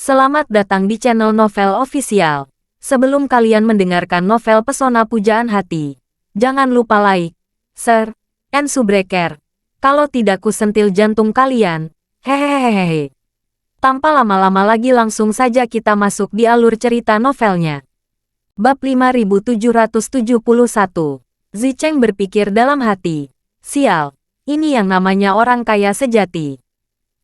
Selamat datang di channel Novel Official. Sebelum kalian mendengarkan novel Pesona Pujaan Hati, jangan lupa like, share, and subscribe. Kalau tidak ku sentil jantung kalian. Hehehehe. Tanpa lama-lama lagi langsung saja kita masuk di alur cerita novelnya. Bab 5771. Zicheng berpikir dalam hati. Sial, ini yang namanya orang kaya sejati.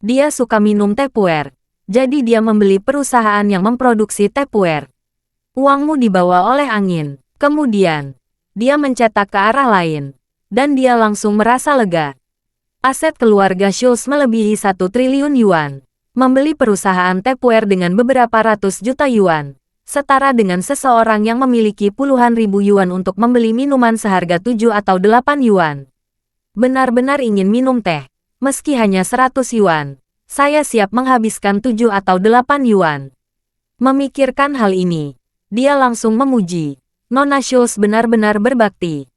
Dia suka minum teh puer. Jadi dia membeli perusahaan yang memproduksi teh puer. Uangmu dibawa oleh angin. Kemudian, dia mencetak ke arah lain. Dan dia langsung merasa lega. Aset keluarga Schultz melebihi 1 triliun yuan. Membeli perusahaan teh puer dengan beberapa ratus juta yuan. Setara dengan seseorang yang memiliki puluhan ribu yuan untuk membeli minuman seharga 7 atau 8 yuan. Benar-benar ingin minum teh. Meski hanya 100 yuan. Saya siap menghabiskan 7 atau 8 yuan. Memikirkan hal ini, dia langsung memuji. Nona Schultz benar-benar berbakti.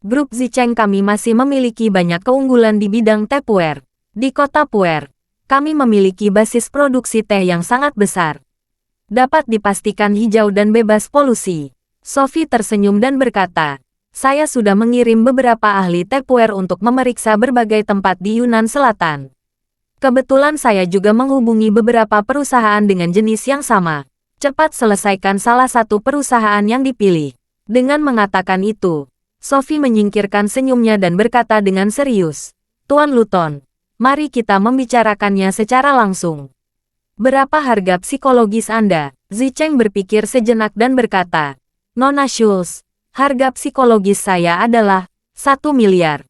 Grup Zicheng kami masih memiliki banyak keunggulan di bidang teh puer. Di kota puer, kami memiliki basis produksi teh yang sangat besar. Dapat dipastikan hijau dan bebas polusi. Sophie tersenyum dan berkata, saya sudah mengirim beberapa ahli teh puer untuk memeriksa berbagai tempat di Yunnan Selatan. Kebetulan saya juga menghubungi beberapa perusahaan dengan jenis yang sama. Cepat selesaikan salah satu perusahaan yang dipilih. Dengan mengatakan itu, Sophie menyingkirkan senyumnya dan berkata dengan serius, Tuan Luton, mari kita membicarakannya secara langsung. Berapa harga psikologis Anda? Zicheng berpikir sejenak dan berkata, Nona Schultz, harga psikologis saya adalah 1 miliar.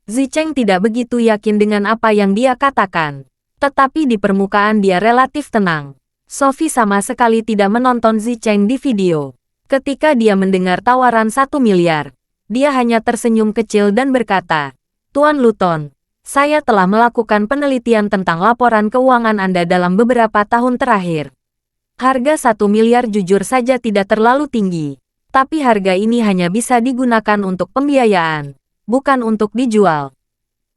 Zicheng tidak begitu yakin dengan apa yang dia katakan. Tetapi di permukaan dia relatif tenang. Sophie sama sekali tidak menonton Zicheng di video. Ketika dia mendengar tawaran 1 miliar, dia hanya tersenyum kecil dan berkata, Tuan Luton, saya telah melakukan penelitian tentang laporan keuangan Anda dalam beberapa tahun terakhir. Harga 1 miliar jujur saja tidak terlalu tinggi. Tapi harga ini hanya bisa digunakan untuk pembiayaan. Bukan untuk dijual.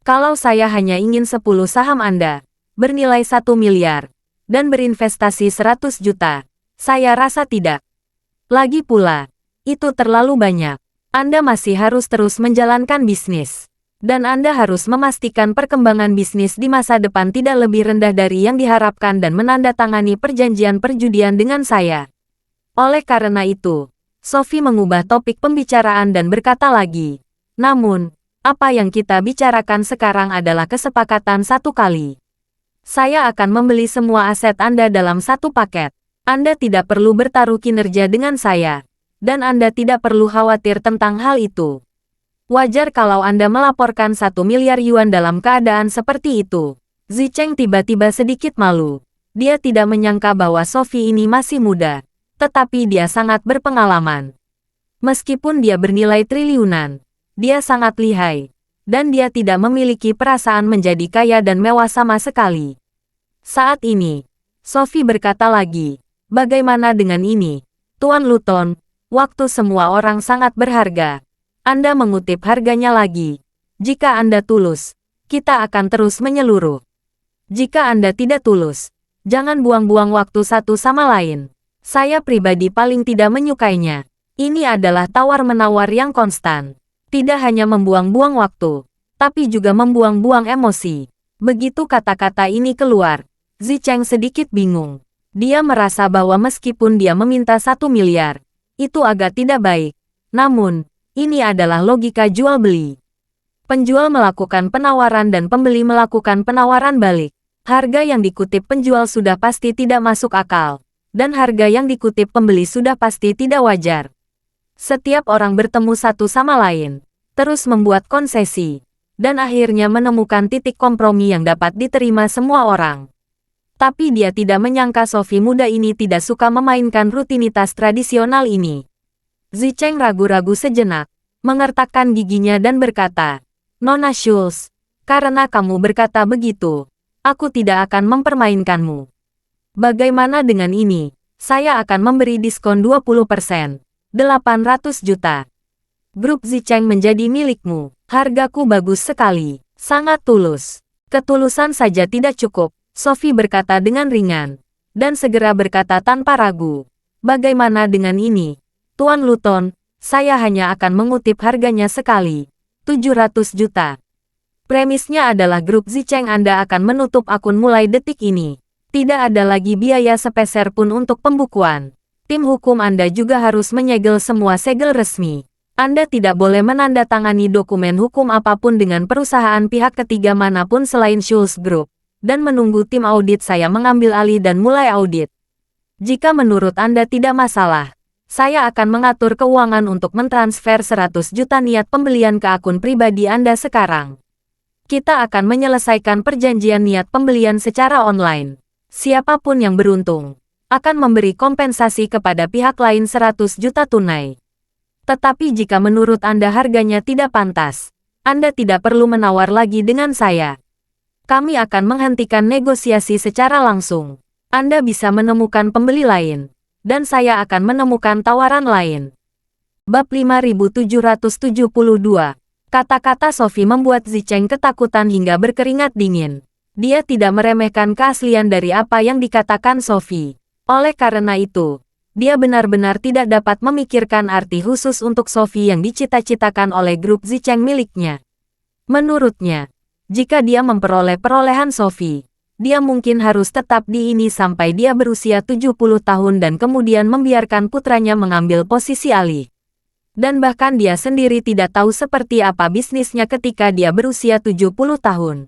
Kalau saya hanya ingin 10 saham Anda, bernilai 1 miliar, dan berinvestasi 100 juta, saya rasa tidak. Lagi pula, itu terlalu banyak. Anda masih harus terus menjalankan bisnis. Dan Anda harus memastikan perkembangan bisnis di masa depan tidak lebih rendah dari yang diharapkan dan menandatangani perjanjian perjudian dengan saya. Oleh karena itu, Sophie mengubah topik pembicaraan dan berkata lagi, namun, apa yang kita bicarakan sekarang adalah kesepakatan satu kali. Saya akan membeli semua aset Anda dalam satu paket. Anda tidak perlu bertaruh kinerja dengan saya. Dan Anda tidak perlu khawatir tentang hal itu. Wajar kalau Anda melaporkan 1 miliar yuan dalam keadaan seperti itu. Zicheng tiba-tiba sedikit malu. Dia tidak menyangka bahwa Sophie ini masih muda. Tetapi dia sangat berpengalaman. Meskipun dia bernilai triliunan. Dia sangat lihai, dan dia tidak memiliki perasaan menjadi kaya dan mewah sama sekali. Saat ini, Sophie berkata lagi, bagaimana dengan ini, Tuan Luton, waktu semua orang sangat berharga. Anda mengutip harganya lagi. Jika Anda tulus, kita akan terus menyeluruh. Jika Anda tidak tulus, jangan buang-buang waktu satu sama lain. Saya pribadi paling tidak menyukainya. Ini adalah tawar-menawar yang konstan. Tidak hanya membuang-buang waktu, tapi juga membuang-buang emosi. Begitu kata-kata ini keluar, Zicheng sedikit bingung. Dia merasa bahwa meskipun dia meminta 1 miliar, itu agak tidak baik. Namun, ini adalah logika jual-beli. Penjual melakukan penawaran dan pembeli melakukan penawaran balik. Harga yang dikutip penjual sudah pasti tidak masuk akal, dan harga yang dikutip pembeli sudah pasti tidak wajar. Setiap orang bertemu satu sama lain, terus membuat konsesi, dan akhirnya menemukan titik kompromi yang dapat diterima semua orang. Tapi dia tidak menyangka Sophie muda ini tidak suka memainkan rutinitas tradisional ini. Zicheng ragu-ragu sejenak, mengertakkan giginya dan berkata, Nona Schultz, karena kamu berkata begitu, aku tidak akan mempermainkanmu. Bagaimana dengan ini? Saya akan memberi diskon 20%. 800 juta. Grup Zicheng menjadi milikmu. Hargaku bagus sekali. Sangat tulus. Ketulusan saja tidak cukup, Sophie berkata dengan ringan. dan segera berkata tanpa ragu, "Bagaimana dengan ini, Tuan Luton? Saya hanya akan mengutip harganya sekali, 700 juta. Premisnya adalah grup Zicheng Anda akan menutup akun mulai detik ini. Tidak ada lagi biaya sepeser pun untuk pembukuan. Tim hukum Anda juga harus menyegel semua segel resmi. Anda tidak boleh menandatangani dokumen hukum apapun dengan perusahaan pihak ketiga manapun selain Schultz Group, dan menunggu tim audit saya mengambil alih dan mulai audit. Jika menurut Anda tidak masalah, saya akan mengatur keuangan untuk mentransfer 100 juta niat pembelian ke akun pribadi Anda sekarang. Kita akan menyelesaikan perjanjian niat pembelian secara online. Siapapun yang beruntung akan memberi kompensasi kepada pihak lain 100 juta tunai. Tetapi jika menurut Anda harganya tidak pantas, Anda tidak perlu menawar lagi dengan saya. Kami akan menghentikan negosiasi secara langsung. Anda bisa menemukan pembeli lain, dan saya akan menemukan tawaran lain." Bab 5772. Kata-kata Sophie membuat Zicheng ketakutan hingga berkeringat dingin. Dia tidak meremehkan keaslian dari apa yang dikatakan Sophie. Oleh karena itu, dia benar-benar tidak dapat memikirkan arti khusus untuk Sophie yang dicita-citakan oleh grup Zicheng miliknya. Menurutnya, jika dia memperoleh perolehan Sophie, dia mungkin harus tetap di ini sampai dia berusia 70 tahun dan kemudian membiarkan putranya mengambil posisi alih. Dan bahkan dia sendiri tidak tahu seperti apa bisnisnya ketika dia berusia 70 tahun.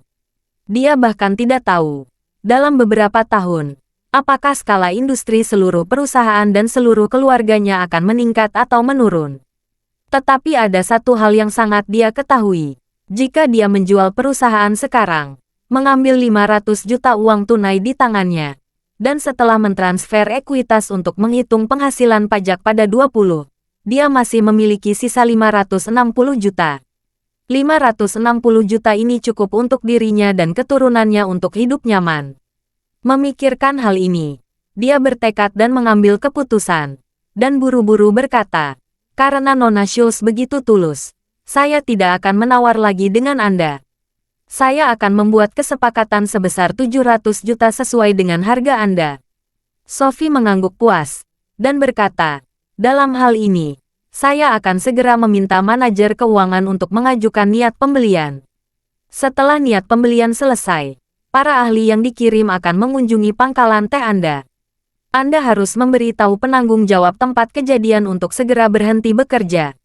Dia bahkan tidak tahu, dalam beberapa tahun, apakah skala industri seluruh perusahaan dan seluruh keluarganya akan meningkat atau menurun. Tetapi ada satu hal yang sangat dia ketahui. Jika dia menjual perusahaan sekarang, mengambil 500 juta uang tunai di tangannya, dan setelah mentransfer ekuitas untuk menghitung penghasilan pajak pada 20, dia masih memiliki sisa 560 juta. 560 juta ini cukup untuk dirinya dan keturunannya untuk hidup nyaman. Memikirkan hal ini, dia bertekad dan mengambil keputusan, dan buru-buru berkata, "Karena Nona Schultz begitu tulus, saya tidak akan menawar lagi dengan Anda. Saya akan membuat kesepakatan sebesar 700 juta sesuai dengan harga Anda." Sophie mengangguk puas, dan berkata, "Dalam hal ini, saya akan segera meminta manajer keuangan untuk mengajukan niat pembelian. Setelah niat pembelian selesai, para ahli yang dikirim akan mengunjungi pangkalan teh Anda. Anda harus memberitahu penanggung jawab tempat kejadian untuk segera berhenti bekerja.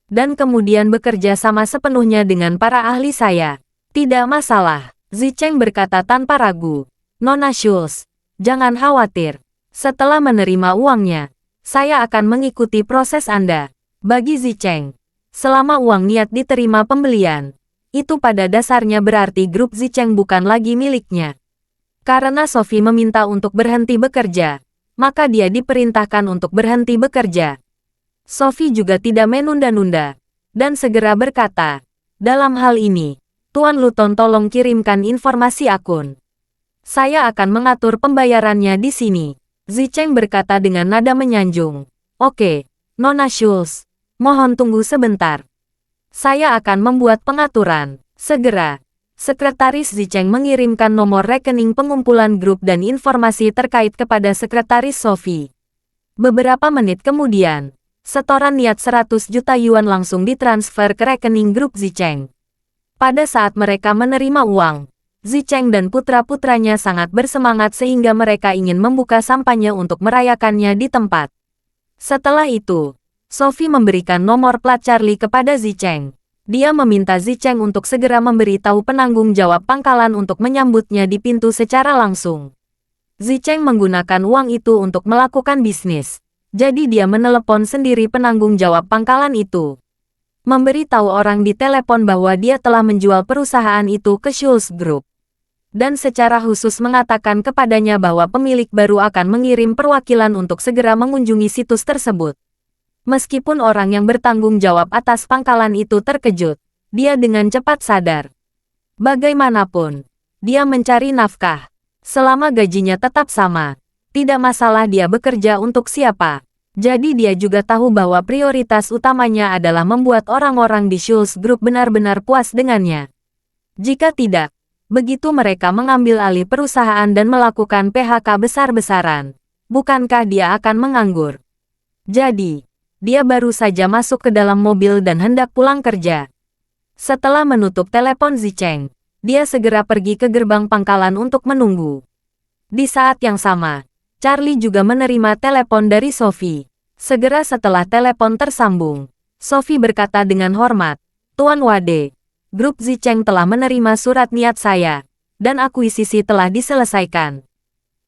Dan kemudian bekerja sama sepenuhnya dengan para ahli saya." "Tidak masalah," Zicheng berkata tanpa ragu. "Nona Schultz, jangan khawatir. Setelah menerima uangnya, saya akan mengikuti proses Anda." Bagi Zicheng, selama uang niat diterima pembelian, itu pada dasarnya berarti grup Zicheng bukan lagi miliknya. Karena Sophie meminta untuk berhenti bekerja, maka dia diperintahkan untuk berhenti bekerja. Sophie juga tidak menunda-nunda, dan segera berkata, "Dalam hal ini, Tuan Luton tolong kirimkan informasi akun. Saya akan mengatur pembayarannya di sini." Zicheng berkata dengan nada menyanjung, "Oke, Nona Schultz, mohon tunggu sebentar. Saya akan membuat pengaturan." Segera, Sekretaris Zicheng mengirimkan nomor rekening pengumpulan grup dan informasi terkait kepada Sekretaris Sophie. Beberapa menit kemudian, setoran niat 100 juta yuan langsung ditransfer ke rekening grup Zicheng. Pada saat mereka menerima uang, Zicheng dan putra-putranya sangat bersemangat sehingga mereka ingin membuka sampahnya untuk merayakannya di tempat. Setelah itu, Sophie memberikan nomor plat Charlie kepada Zicheng. Dia meminta Zicheng untuk segera memberitahu penanggung jawab pangkalan untuk menyambutnya di pintu secara langsung. Zicheng menggunakan uang itu untuk melakukan bisnis, jadi dia menelepon sendiri penanggung jawab pangkalan itu. Memberitahu orang di telepon bahwa dia telah menjual perusahaan itu ke Schultz Group. Dan secara khusus mengatakan kepadanya bahwa pemilik baru akan mengirim perwakilan untuk segera mengunjungi situs tersebut. Meskipun orang yang bertanggung jawab atas pangkalan itu terkejut, dia dengan cepat sadar. Bagaimanapun, dia mencari nafkah. Selama gajinya tetap sama, tidak masalah dia bekerja untuk siapa. Jadi dia juga tahu bahwa prioritas utamanya adalah membuat orang-orang di Schultz Group benar-benar puas dengannya. Jika tidak, Begitu mereka mengambil alih perusahaan dan melakukan PHK besar-besaran, bukankah dia akan menganggur? Jadi, dia baru saja masuk ke dalam mobil dan hendak pulang kerja. Setelah menutup telepon Zicheng, dia segera pergi ke gerbang pangkalan untuk menunggu. Di saat yang sama, Charlie juga menerima telepon dari Sophie. Segera setelah telepon tersambung, Sophie berkata dengan hormat, "Tuan Wade, grup Zicheng telah menerima surat niat saya, dan akuisisi telah diselesaikan.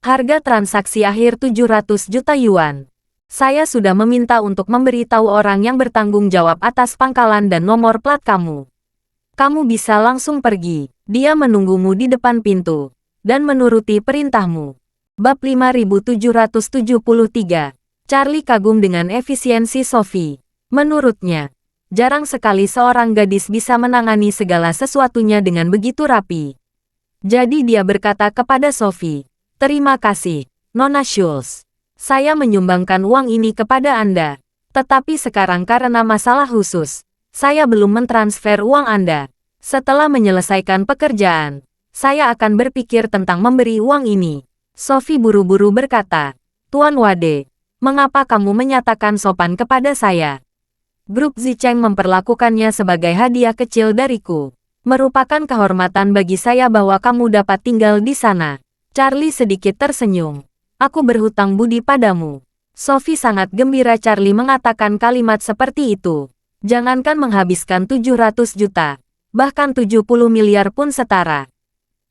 Harga transaksi akhir 700 juta yuan. Saya sudah meminta untuk memberitahu orang yang bertanggung jawab atas pangkalan dan nomor plat kamu. Kamu bisa langsung pergi, dia menunggumu di depan pintu, dan menuruti perintahmu." Bab 5773. Charlie kagum dengan efisiensi Sophie. Menurutnya, jarang sekali seorang gadis bisa menangani segala sesuatunya dengan begitu rapi. Jadi dia berkata kepada Sophie, "Terima kasih, Nona Schultz. Saya menyumbangkan uang ini kepada Anda. Tetapi sekarang karena masalah khusus, saya belum mentransfer uang Anda. Setelah menyelesaikan pekerjaan, saya akan berpikir tentang memberi uang ini." Sophie buru-buru berkata, "Tuan Wade, mengapa kamu menyatakan sopan kepada saya? Grup Zicheng memperlakukannya sebagai hadiah kecil dariku. Merupakan kehormatan bagi saya bahwa kamu dapat tinggal di sana." Charlie sedikit tersenyum. "Aku berhutang budi padamu." Sophie sangat gembira Charlie mengatakan kalimat seperti itu. Jangankan menghabiskan 700 juta, bahkan 70 miliar pun setara.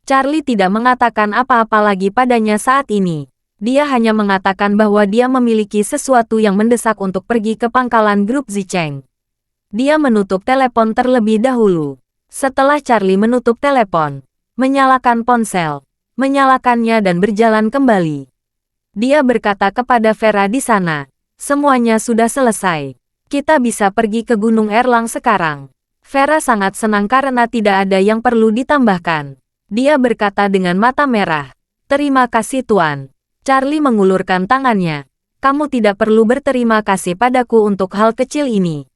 Charlie tidak mengatakan apa-apa lagi padanya saat ini. Dia hanya mengatakan bahwa dia memiliki sesuatu yang mendesak untuk pergi ke pangkalan grup Zicheng. Dia menutup telepon terlebih dahulu. Setelah Charlie menutup telepon, menyalakan ponsel, menyalakannya dan berjalan kembali. Dia berkata kepada Vera di sana, "Semuanya sudah selesai. Kita bisa pergi ke Gunung Erlang sekarang." Vera sangat senang karena tidak ada yang perlu ditambahkan. Dia berkata dengan mata merah, "Terima kasih Tuan." Charlie mengulurkan tangannya. "Kamu tidak perlu berterima kasih padaku untuk hal kecil ini.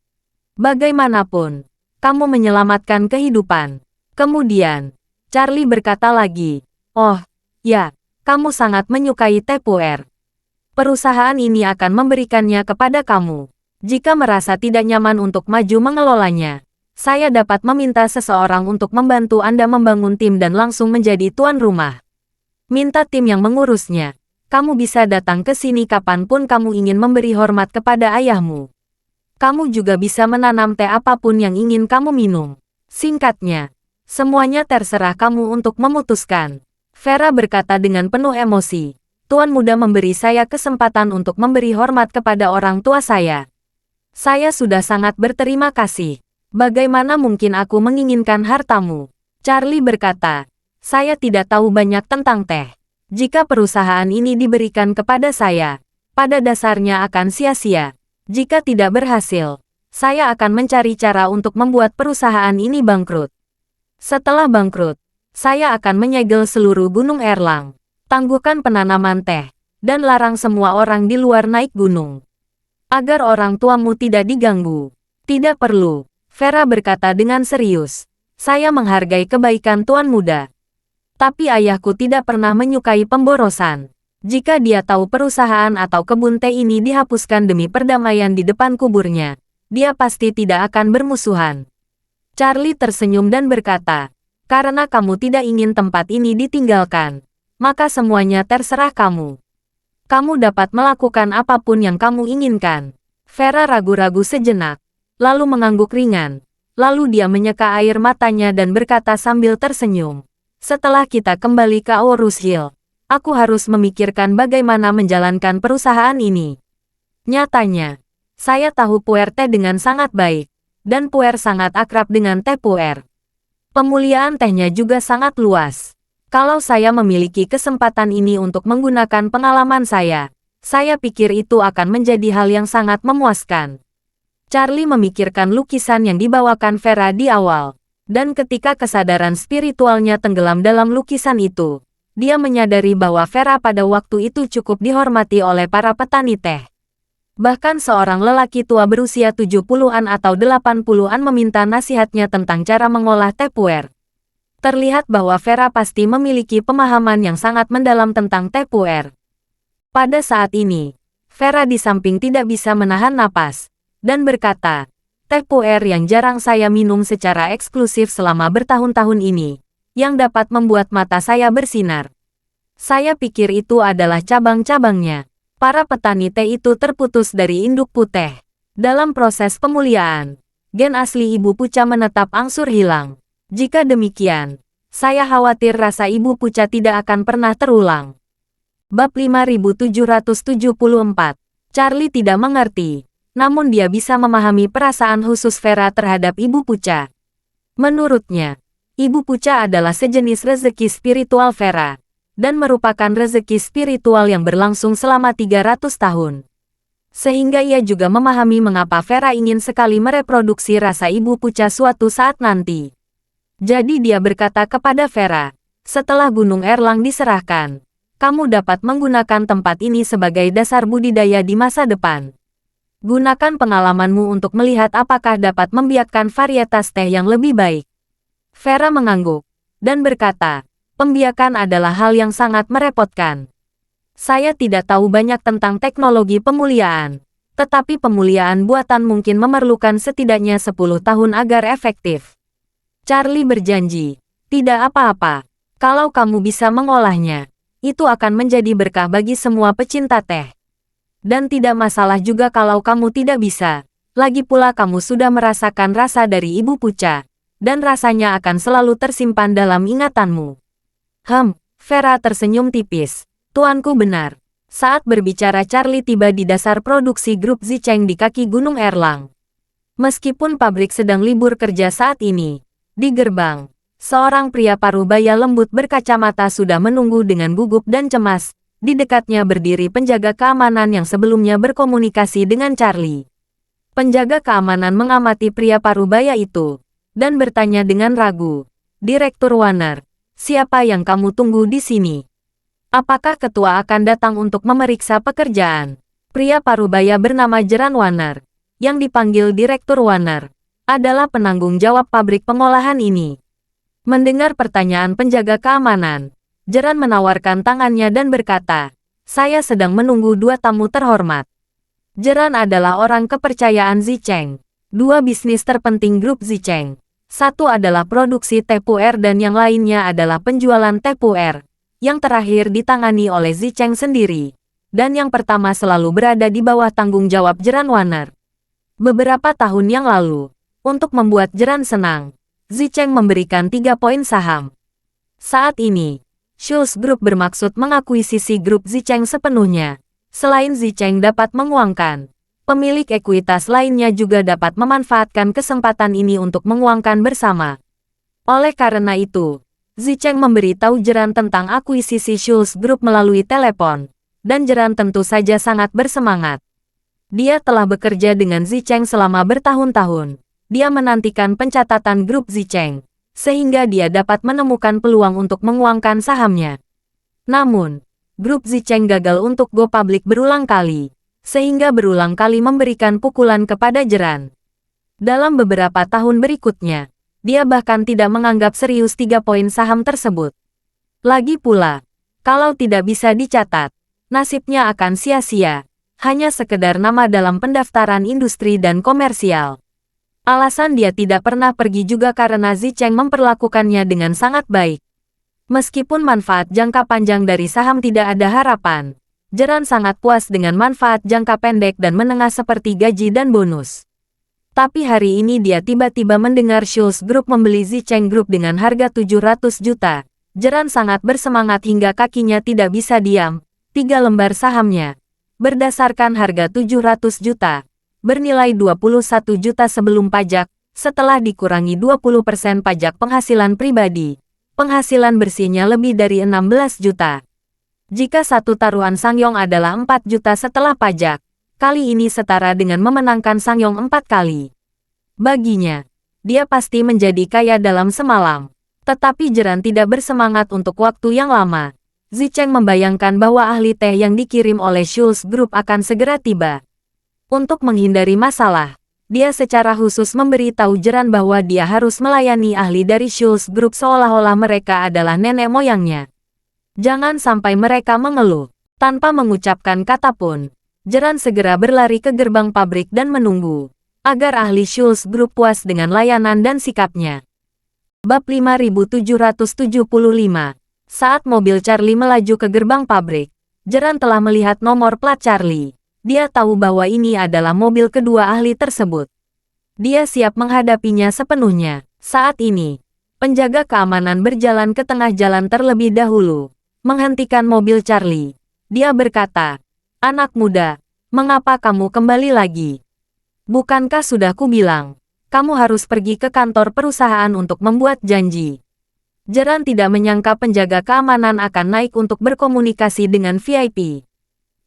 Bagaimanapun, kamu menyelamatkan kehidupan." Kemudian, Charlie berkata lagi, "Oh, ya, kamu sangat menyukai Tupperware. Perusahaan ini akan memberikannya kepada kamu. Jika merasa tidak nyaman untuk maju mengelolanya, saya dapat meminta seseorang untuk membantu Anda membangun tim dan langsung menjadi tuan rumah. Minta tim yang mengurusnya. Kamu bisa datang ke sini kapanpun kamu ingin memberi hormat kepada ayahmu. Kamu juga bisa menanam teh apapun yang ingin kamu minum. Singkatnya, semuanya terserah kamu untuk memutuskan." Vera berkata dengan penuh emosi, "Tuan muda memberi saya kesempatan untuk memberi hormat kepada orang tua saya. Saya sudah sangat berterima kasih. Bagaimana mungkin aku menginginkan hartamu?" Charlie berkata, "Saya tidak tahu banyak tentang teh. Jika perusahaan ini diberikan kepada saya, pada dasarnya akan sia-sia. Jika tidak berhasil, saya akan mencari cara untuk membuat perusahaan ini bangkrut. Setelah bangkrut, saya akan menyegel seluruh Gunung Erlang, tangguhkan penanaman teh, dan larang semua orang di luar naik gunung. Agar orang tuamu tidak diganggu." "Tidak perlu," Vera berkata dengan serius. "Saya menghargai kebaikan tuan muda. Tapi ayahku tidak pernah menyukai pemborosan. Jika dia tahu perusahaan atau kebun teh ini dihapuskan demi perdamaian di depan kuburnya, dia pasti tidak akan bermusuhan." Charlie tersenyum dan berkata, "Karena kamu tidak ingin tempat ini ditinggalkan, maka semuanya terserah kamu. Kamu dapat melakukan apapun yang kamu inginkan." Vera ragu-ragu sejenak, lalu mengangguk ringan. Lalu dia menyeka air matanya dan berkata sambil tersenyum, "Setelah kita kembali ke Aurus Hill, aku harus memikirkan bagaimana menjalankan perusahaan ini. Nyatanya, saya tahu Puer Teh dengan sangat baik, dan Puer sangat akrab dengan teh Puer. Pemuliaan tehnya juga sangat luas. Kalau saya memiliki kesempatan ini untuk menggunakan pengalaman saya pikir itu akan menjadi hal yang sangat memuaskan." Charlie memikirkan lukisan yang dibawakan Vera di awal. Dan ketika kesadaran spiritualnya tenggelam dalam lukisan itu, dia menyadari bahwa Vera pada waktu itu cukup dihormati oleh para petani teh. Bahkan seorang lelaki tua berusia 70-an atau 80-an meminta nasihatnya tentang cara mengolah teh puer. Terlihat bahwa Vera pasti memiliki pemahaman yang sangat mendalam tentang Tupperware. Pada saat ini, Vera di samping tidak bisa menahan napas, dan berkata, Tupperware yang jarang saya minum secara eksklusif selama bertahun-tahun ini, yang dapat membuat mata saya bersinar. Saya pikir itu adalah cabang-cabangnya. Para petani teh itu terputus dari induk putih. Dalam proses pemuliaan, gen asli Ibu Puca menetap angsur hilang. Jika demikian, saya khawatir rasa Ibu Puca tidak akan pernah terulang. Bab 5774. Charlie tidak mengerti, namun dia bisa memahami perasaan khusus Vera terhadap Ibu Puca. Menurutnya, Ibu Puca adalah sejenis rezeki spiritual Vera, dan merupakan rezeki spiritual yang berlangsung selama 300 tahun. Sehingga ia juga memahami mengapa Vera ingin sekali mereproduksi rasa Ibu Puca suatu saat nanti. Jadi dia berkata kepada Vera, setelah Gunung Erlang diserahkan, kamu dapat menggunakan tempat ini sebagai dasar budidaya di masa depan. Gunakan pengalamanmu untuk melihat apakah dapat membiakkan varietas teh yang lebih baik. Vera mengangguk, dan berkata, pembiakan adalah hal yang sangat merepotkan. Saya tidak tahu banyak tentang teknologi pemuliaan, tetapi pemuliaan buatan mungkin memerlukan setidaknya 10 tahun agar efektif. Charlie berjanji, tidak apa-apa, kalau kamu bisa mengolahnya, itu akan menjadi berkah bagi semua pecinta teh. Dan tidak masalah juga kalau kamu tidak bisa, lagi pula kamu sudah merasakan rasa dari Ibu Puca, dan rasanya akan selalu tersimpan dalam ingatanmu. Vera tersenyum tipis. Tuanku benar. Saat berbicara Charlie tiba di dasar produksi grup Zicheng di kaki Gunung Erlang. Meskipun pabrik sedang libur kerja saat ini, di gerbang, seorang pria parubaya lembut berkacamata sudah menunggu dengan gugup dan cemas. Di dekatnya berdiri penjaga keamanan yang sebelumnya berkomunikasi dengan Charlie. Penjaga keamanan mengamati pria parubaya itu, dan bertanya dengan ragu, Direktur Warner, siapa yang kamu tunggu di sini? Apakah ketua akan datang untuk memeriksa pekerjaan? Pria parubaya bernama Jeran Warner, yang dipanggil Direktur Warner, adalah penanggung jawab pabrik pengolahan ini. Mendengar pertanyaan penjaga keamanan, Jeran menawarkan tangannya dan berkata, saya sedang menunggu dua tamu terhormat. Jeran adalah orang kepercayaan Zicheng. Dua bisnis terpenting grup Zicheng. Satu adalah produksi Tupperware dan yang lainnya adalah penjualan Tupperware. Yang terakhir ditangani oleh Zicheng sendiri, dan yang pertama selalu berada di bawah tanggung jawab Jeran Warner. Beberapa tahun yang lalu, untuk membuat Jeran senang, Zicheng memberikan 3 poin saham. Saat ini, Schultz Group bermaksud mengakuisisi grup Zicheng sepenuhnya. Selain Zicheng dapat menguangkan, pemilik ekuitas lainnya juga dapat memanfaatkan kesempatan ini untuk menguangkan bersama. Oleh karena itu, Zicheng memberitahu Jeran tentang akuisisi Schultz Group melalui telepon, dan Jeran tentu saja sangat bersemangat. Dia telah bekerja dengan Zicheng selama bertahun-tahun. Dia menantikan pencatatan grup Zicheng, sehingga dia dapat menemukan peluang untuk menguangkan sahamnya. Namun, grup Zicheng gagal untuk go public berulang kali, sehingga berulang kali memberikan pukulan kepada Jeran. Dalam beberapa tahun berikutnya, dia bahkan tidak menganggap serius 3 poin saham tersebut. Lagi pula, kalau tidak bisa dicatat, nasibnya akan sia-sia, hanya sekedar nama dalam pendaftaran industri dan komersial. Alasan dia tidak pernah pergi juga karena Zicheng memperlakukannya dengan sangat baik. Meskipun manfaat jangka panjang dari saham tidak ada harapan, Jeran sangat puas dengan manfaat jangka pendek dan menengah seperti gaji dan bonus. Tapi hari ini dia tiba-tiba mendengar Schultz Group membeli Zicheng Group dengan harga 700 juta. Jeran sangat bersemangat hingga kakinya tidak bisa diam. 3 lembar sahamnya, berdasarkan harga 700 juta, bernilai 21 juta sebelum pajak, setelah dikurangi 20% pajak penghasilan pribadi. Penghasilan bersihnya lebih dari 16 juta. Jika satu taruhan Sangyong adalah 4 juta setelah pajak, kali ini setara dengan memenangkan Sangyong 4 kali. Baginya, dia pasti menjadi kaya dalam semalam. Tetapi Jeran tidak bersemangat untuk waktu yang lama. Zicheng membayangkan bahwa ahli teh yang dikirim oleh Schultz Group akan segera tiba. Untuk menghindari masalah, Dia secara khusus memberitahu Jeran bahwa dia harus melayani ahli dari Schultz Group seolah-olah mereka adalah nenek moyangnya. Jangan sampai mereka mengeluh. Tanpa mengucapkan kata pun, Jeran segera berlari ke gerbang pabrik dan menunggu, agar ahli Schultz Group puas dengan layanan dan sikapnya. Bab 5775. Saat mobil Charlie melaju ke gerbang pabrik, Jeran telah melihat nomor plat Charlie. Dia tahu bahwa ini adalah mobil kedua ahli tersebut. Dia siap menghadapinya sepenuhnya. Saat ini, penjaga keamanan berjalan ke tengah jalan terlebih dahulu, menghentikan mobil Charlie. Dia berkata, "Anak muda, mengapa kamu kembali lagi? Bukankah sudah kubilang, kamu harus pergi ke kantor perusahaan untuk membuat janji?" Jeran tidak menyangka penjaga keamanan akan naik untuk berkomunikasi dengan VIP.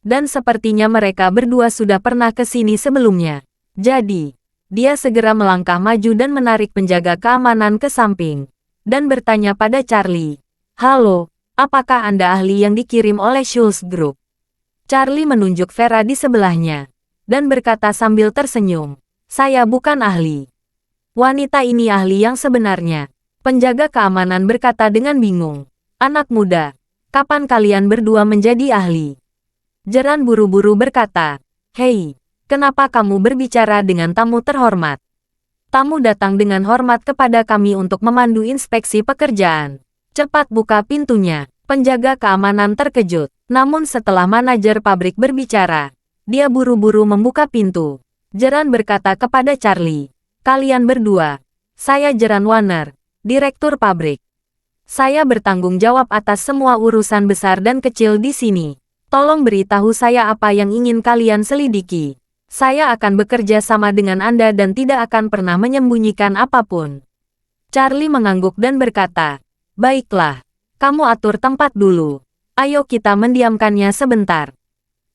Dan sepertinya mereka berdua sudah pernah ke sini sebelumnya. Jadi, dia segera melangkah maju dan menarik penjaga keamanan ke samping. Dan bertanya pada Charlie, "Halo, apakah Anda ahli yang dikirim oleh Schultz Group?" Charlie menunjuk Vera di sebelahnya. Dan berkata sambil tersenyum, "Saya bukan ahli. Wanita ini ahli yang sebenarnya." Penjaga keamanan berkata dengan bingung, "Anak muda, kapan kalian berdua menjadi ahli?" Jeran buru-buru berkata, "Hei, kenapa kamu berbicara dengan tamu terhormat? Tamu datang dengan hormat kepada kami untuk memandu inspeksi pekerjaan. Cepat buka pintunya." Penjaga keamanan terkejut, namun setelah manajer pabrik berbicara, dia buru-buru membuka pintu. Jeran berkata kepada Charlie, "Kalian berdua, saya Jeran Warner, direktur pabrik. Saya bertanggung jawab atas semua urusan besar dan kecil di sini. Tolong beritahu saya apa yang ingin kalian selidiki. Saya akan bekerja sama dengan Anda dan tidak akan pernah menyembunyikan apapun." Charlie mengangguk dan berkata, "Baiklah, kamu atur tempat dulu. Ayo kita mendiamkannya sebentar."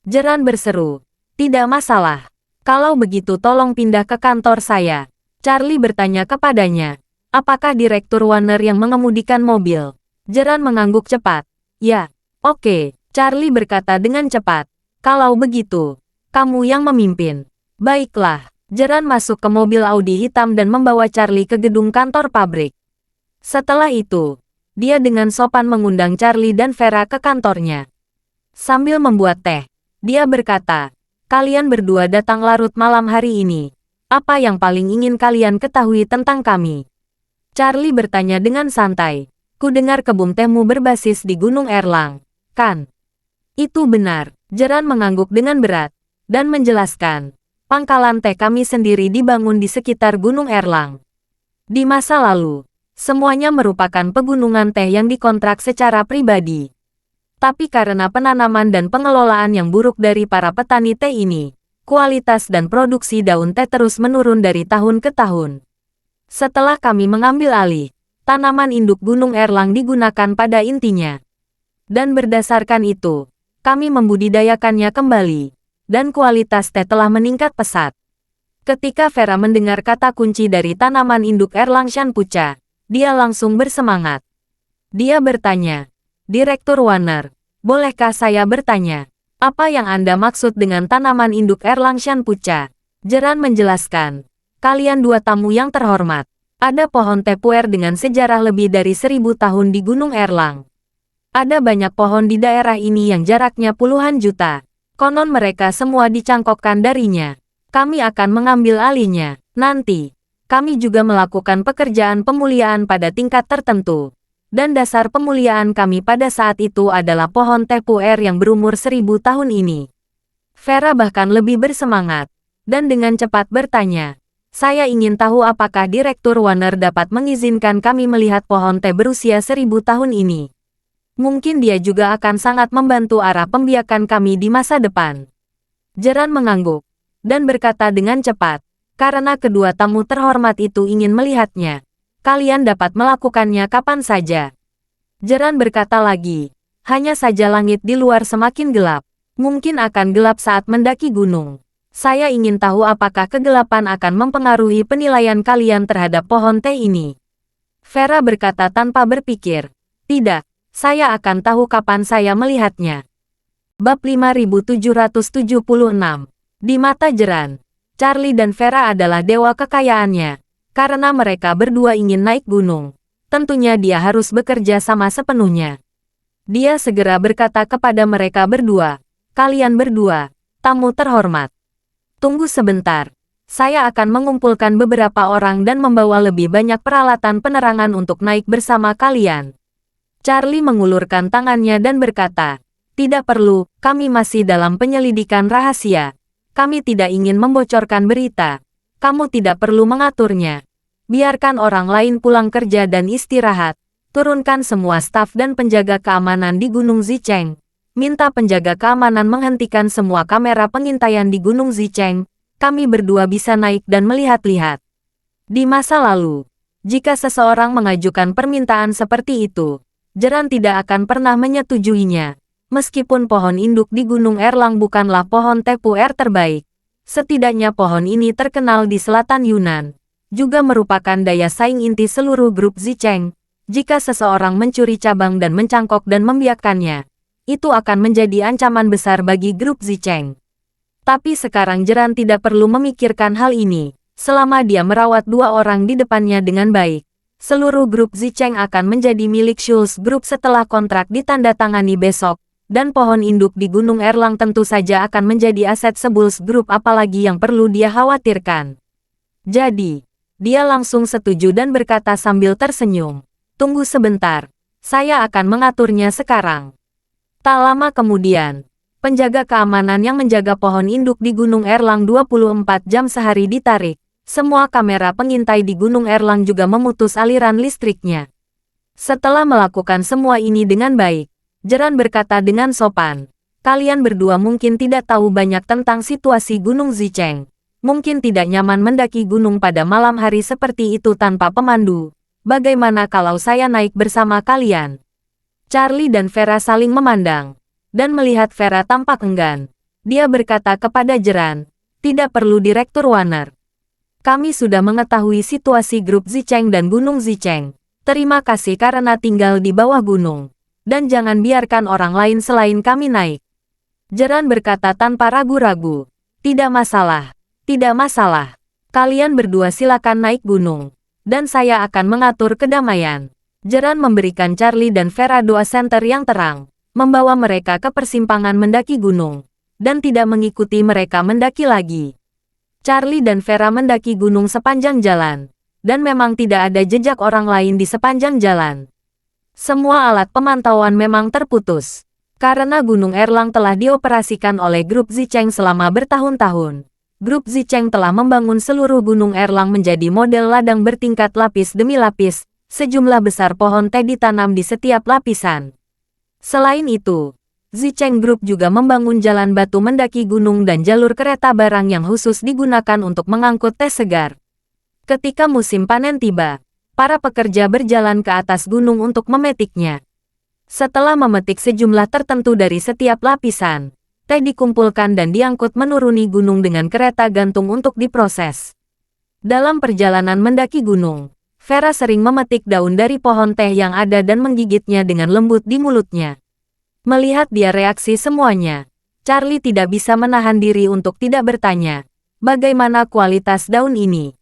Jeran berseru, "Tidak masalah. Kalau begitu tolong pindah ke kantor saya." Charlie bertanya kepadanya, "Apakah Direktur Warner yang mengemudikan mobil?" Jeran mengangguk cepat. "Ya, oke." Charlie berkata dengan cepat, "Kalau begitu, kamu yang memimpin." "Baiklah." Jeran masuk ke mobil Audi hitam dan membawa Charlie ke gedung kantor pabrik. Setelah itu, dia dengan sopan mengundang Charlie dan Vera ke kantornya. Sambil membuat teh, dia berkata, "Kalian berdua datang larut malam hari ini. Apa yang paling ingin kalian ketahui tentang kami?" Charlie bertanya dengan santai, "Ku dengar kebun tehmu berbasis di Gunung Erlang, kan?" "Itu benar." Jeran mengangguk dengan berat, dan menjelaskan, "Pangkalan teh kami sendiri dibangun di sekitar Gunung Erlang. Di masa lalu, semuanya merupakan pegunungan teh yang dikontrak secara pribadi. Tapi karena penanaman dan pengelolaan yang buruk dari para petani teh ini, kualitas dan produksi daun teh terus menurun dari tahun ke tahun. Setelah kami mengambil alih, tanaman induk Gunung Erlang digunakan pada intinya. Dan berdasarkan itu, kami membudidayakannya kembali, dan kualitas teh telah meningkat pesat." Ketika Vera mendengar kata kunci dari tanaman induk Erlang Shanpucha, dia langsung bersemangat. Dia bertanya, "Direktur Warner, bolehkah saya bertanya, apa yang Anda maksud dengan tanaman induk Erlang Shanpucha?" Jeran menjelaskan, "Kalian dua tamu yang terhormat, ada pohon tepuer dengan sejarah lebih dari 1000 tahun di Gunung Erlang. Ada banyak pohon di daerah ini yang jaraknya puluhan juta. Konon mereka semua dicangkokkan darinya. Kami akan mengambil alihnya. Nanti, kami juga melakukan pekerjaan pemuliaan pada tingkat tertentu. Dan dasar pemuliaan kami pada saat itu adalah pohon tepuer yang berumur 1000 tahun ini." Vera bahkan lebih bersemangat, dan dengan cepat bertanya, "Saya ingin tahu apakah Direktur Warner dapat mengizinkan kami melihat pohon teh berusia 1000 tahun ini. Mungkin dia juga akan sangat membantu arah pembiakan kami di masa depan." Jeran mengangguk, dan berkata dengan cepat, "Karena kedua tamu terhormat itu ingin melihatnya, kalian dapat melakukannya kapan saja." Jeran berkata lagi, "Hanya saja langit di luar semakin gelap. Mungkin akan gelap saat mendaki gunung. Saya ingin tahu apakah kegelapan akan mempengaruhi penilaian kalian terhadap pohon teh ini." Vera berkata tanpa berpikir, "Tidak. Saya akan tahu kapan saya melihatnya." Bab 5776. Di mata Jeran, Charlie dan Vera adalah dewa kekayaannya. Karena mereka berdua ingin naik gunung, tentunya dia harus bekerja sama sepenuhnya. Dia segera berkata kepada mereka berdua, "Kalian berdua, tamu terhormat. Tunggu sebentar. Saya akan mengumpulkan beberapa orang dan membawa lebih banyak peralatan penerangan untuk naik bersama kalian." Charlie mengulurkan tangannya dan berkata, "Tidak perlu, kami masih dalam penyelidikan rahasia. Kami tidak ingin membocorkan berita. Kamu tidak perlu mengaturnya. Biarkan orang lain pulang kerja dan istirahat. Turunkan semua staf dan penjaga keamanan di Gunung Zicheng. Minta penjaga keamanan menghentikan semua kamera pengintaian di Gunung Zicheng. Kami berdua bisa naik dan melihat-lihat." Di masa lalu, jika seseorang mengajukan permintaan seperti itu, Jeran tidak akan pernah menyetujuinya. Meskipun pohon induk di Gunung Erlang bukanlah pohon tepuer terbaik, setidaknya pohon ini terkenal di selatan Yunan, juga merupakan daya saing inti seluruh grup Zicheng. Jika seseorang mencuri cabang dan mencangkok dan membiarkannya, itu akan menjadi ancaman besar bagi grup Zicheng. Tapi sekarang Jeran tidak perlu memikirkan hal ini. Selama dia merawat dua orang di depannya dengan baik, seluruh grup Zicheng akan menjadi milik Schulze Group setelah kontrak ditandatangani besok, dan pohon induk di Gunung Erlang tentu saja akan menjadi aset Schulze Group, apalagi yang perlu dia khawatirkan. Jadi, dia langsung setuju dan berkata sambil tersenyum, "Tunggu sebentar, saya akan mengaturnya sekarang." Tak lama kemudian, penjaga keamanan yang menjaga pohon induk di Gunung Erlang 24 jam sehari ditarik. Semua kamera pengintai di Gunung Erlang juga memutus aliran listriknya. Setelah melakukan semua ini dengan baik, Jeran berkata dengan sopan, "Kalian berdua mungkin tidak tahu banyak tentang situasi Gunung Zicheng. Mungkin tidak nyaman mendaki gunung pada malam hari seperti itu tanpa pemandu. Bagaimana kalau saya naik bersama kalian?" Charlie dan Vera saling memandang, dan melihat Vera tampak enggan. Dia berkata kepada Jeran, "Tidak perlu Direktur Warner. Kami sudah mengetahui situasi grup Zicheng dan Gunung Zicheng. Terima kasih karena tinggal di bawah gunung. Dan jangan biarkan orang lain selain kami naik." Jeran berkata tanpa ragu-ragu, "Tidak masalah, tidak masalah. Kalian berdua silakan naik gunung. Dan saya akan mengatur kedamaian." Jeran memberikan Charlie dan Vera doa senter yang terang, membawa mereka ke persimpangan mendaki gunung, dan tidak mengikuti mereka mendaki lagi. Charlie dan Vera mendaki gunung sepanjang jalan, dan memang tidak ada jejak orang lain di sepanjang jalan. Semua alat pemantauan memang terputus, karena Gunung Erlang telah dioperasikan oleh grup Zicheng selama bertahun-tahun. Grup Zicheng telah membangun seluruh Gunung Erlang menjadi model ladang bertingkat lapis demi lapis. Sejumlah besar pohon teh ditanam di setiap lapisan. Selain itu, Zicheng Group juga membangun jalan batu mendaki gunung dan jalur kereta barang yang khusus digunakan untuk mengangkut teh segar. Ketika musim panen tiba, para pekerja berjalan ke atas gunung untuk memetiknya. Setelah memetik sejumlah tertentu dari setiap lapisan, teh dikumpulkan dan diangkut menuruni gunung dengan kereta gantung untuk diproses. Dalam perjalanan mendaki gunung, Vera sering memetik daun dari pohon teh yang ada dan menggigitnya dengan lembut di mulutnya. Melihat dia reaksi semuanya, Charlie tidak bisa menahan diri untuk tidak bertanya, "Bagaimana kualitas daun ini?"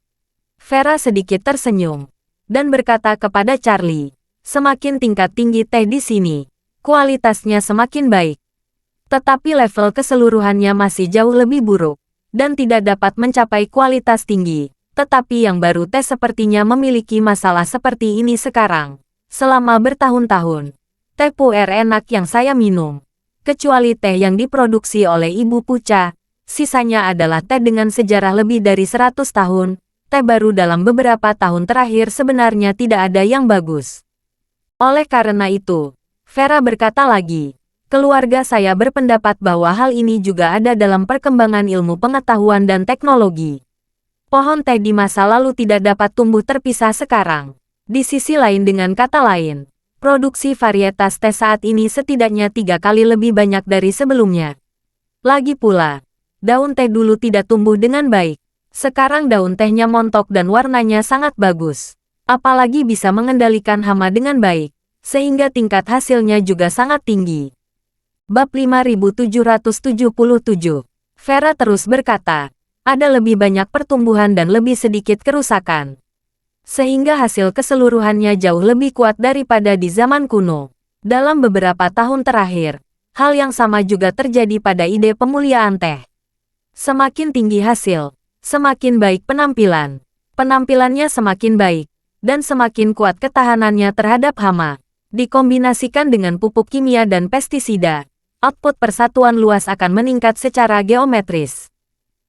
Vera sedikit tersenyum, dan berkata kepada Charlie, "Semakin tingkat tinggi teh di sini, kualitasnya semakin baik. Tetapi level keseluruhannya masih jauh lebih buruk, dan tidak dapat mencapai kualitas tinggi. Tetapi yang baru teh sepertinya memiliki masalah seperti ini sekarang. Selama bertahun-tahun, teh puer enak yang saya minum. Kecuali teh yang diproduksi oleh Ibu Puca, sisanya adalah teh dengan sejarah lebih dari 100 tahun. Teh baru dalam beberapa tahun terakhir sebenarnya tidak ada yang bagus." Oleh karena itu, Vera berkata lagi, "Keluarga saya berpendapat bahwa hal ini juga ada dalam perkembangan ilmu pengetahuan dan teknologi. Pohon teh di masa lalu tidak dapat tumbuh terpisah sekarang. Di sisi lain, dengan kata lain, produksi varietas teh saat ini setidaknya 3 kali lebih banyak dari sebelumnya. Lagi pula, daun teh dulu tidak tumbuh dengan baik. Sekarang daun tehnya montok dan warnanya sangat bagus. Apalagi bisa mengendalikan hama dengan baik, sehingga tingkat hasilnya juga sangat tinggi." Bab 5777. Vera terus berkata, ada lebih banyak pertumbuhan dan lebih sedikit kerusakan. Sehingga hasil keseluruhannya jauh lebih kuat daripada di zaman kuno. Dalam beberapa tahun terakhir, hal yang sama juga terjadi pada ide pemuliaan teh. Semakin tinggi hasil, semakin baik penampilan. Penampilannya semakin baik, dan semakin kuat ketahanannya terhadap hama. Dikombinasikan dengan pupuk kimia dan pestisida, output persatuan luas akan meningkat secara geometris.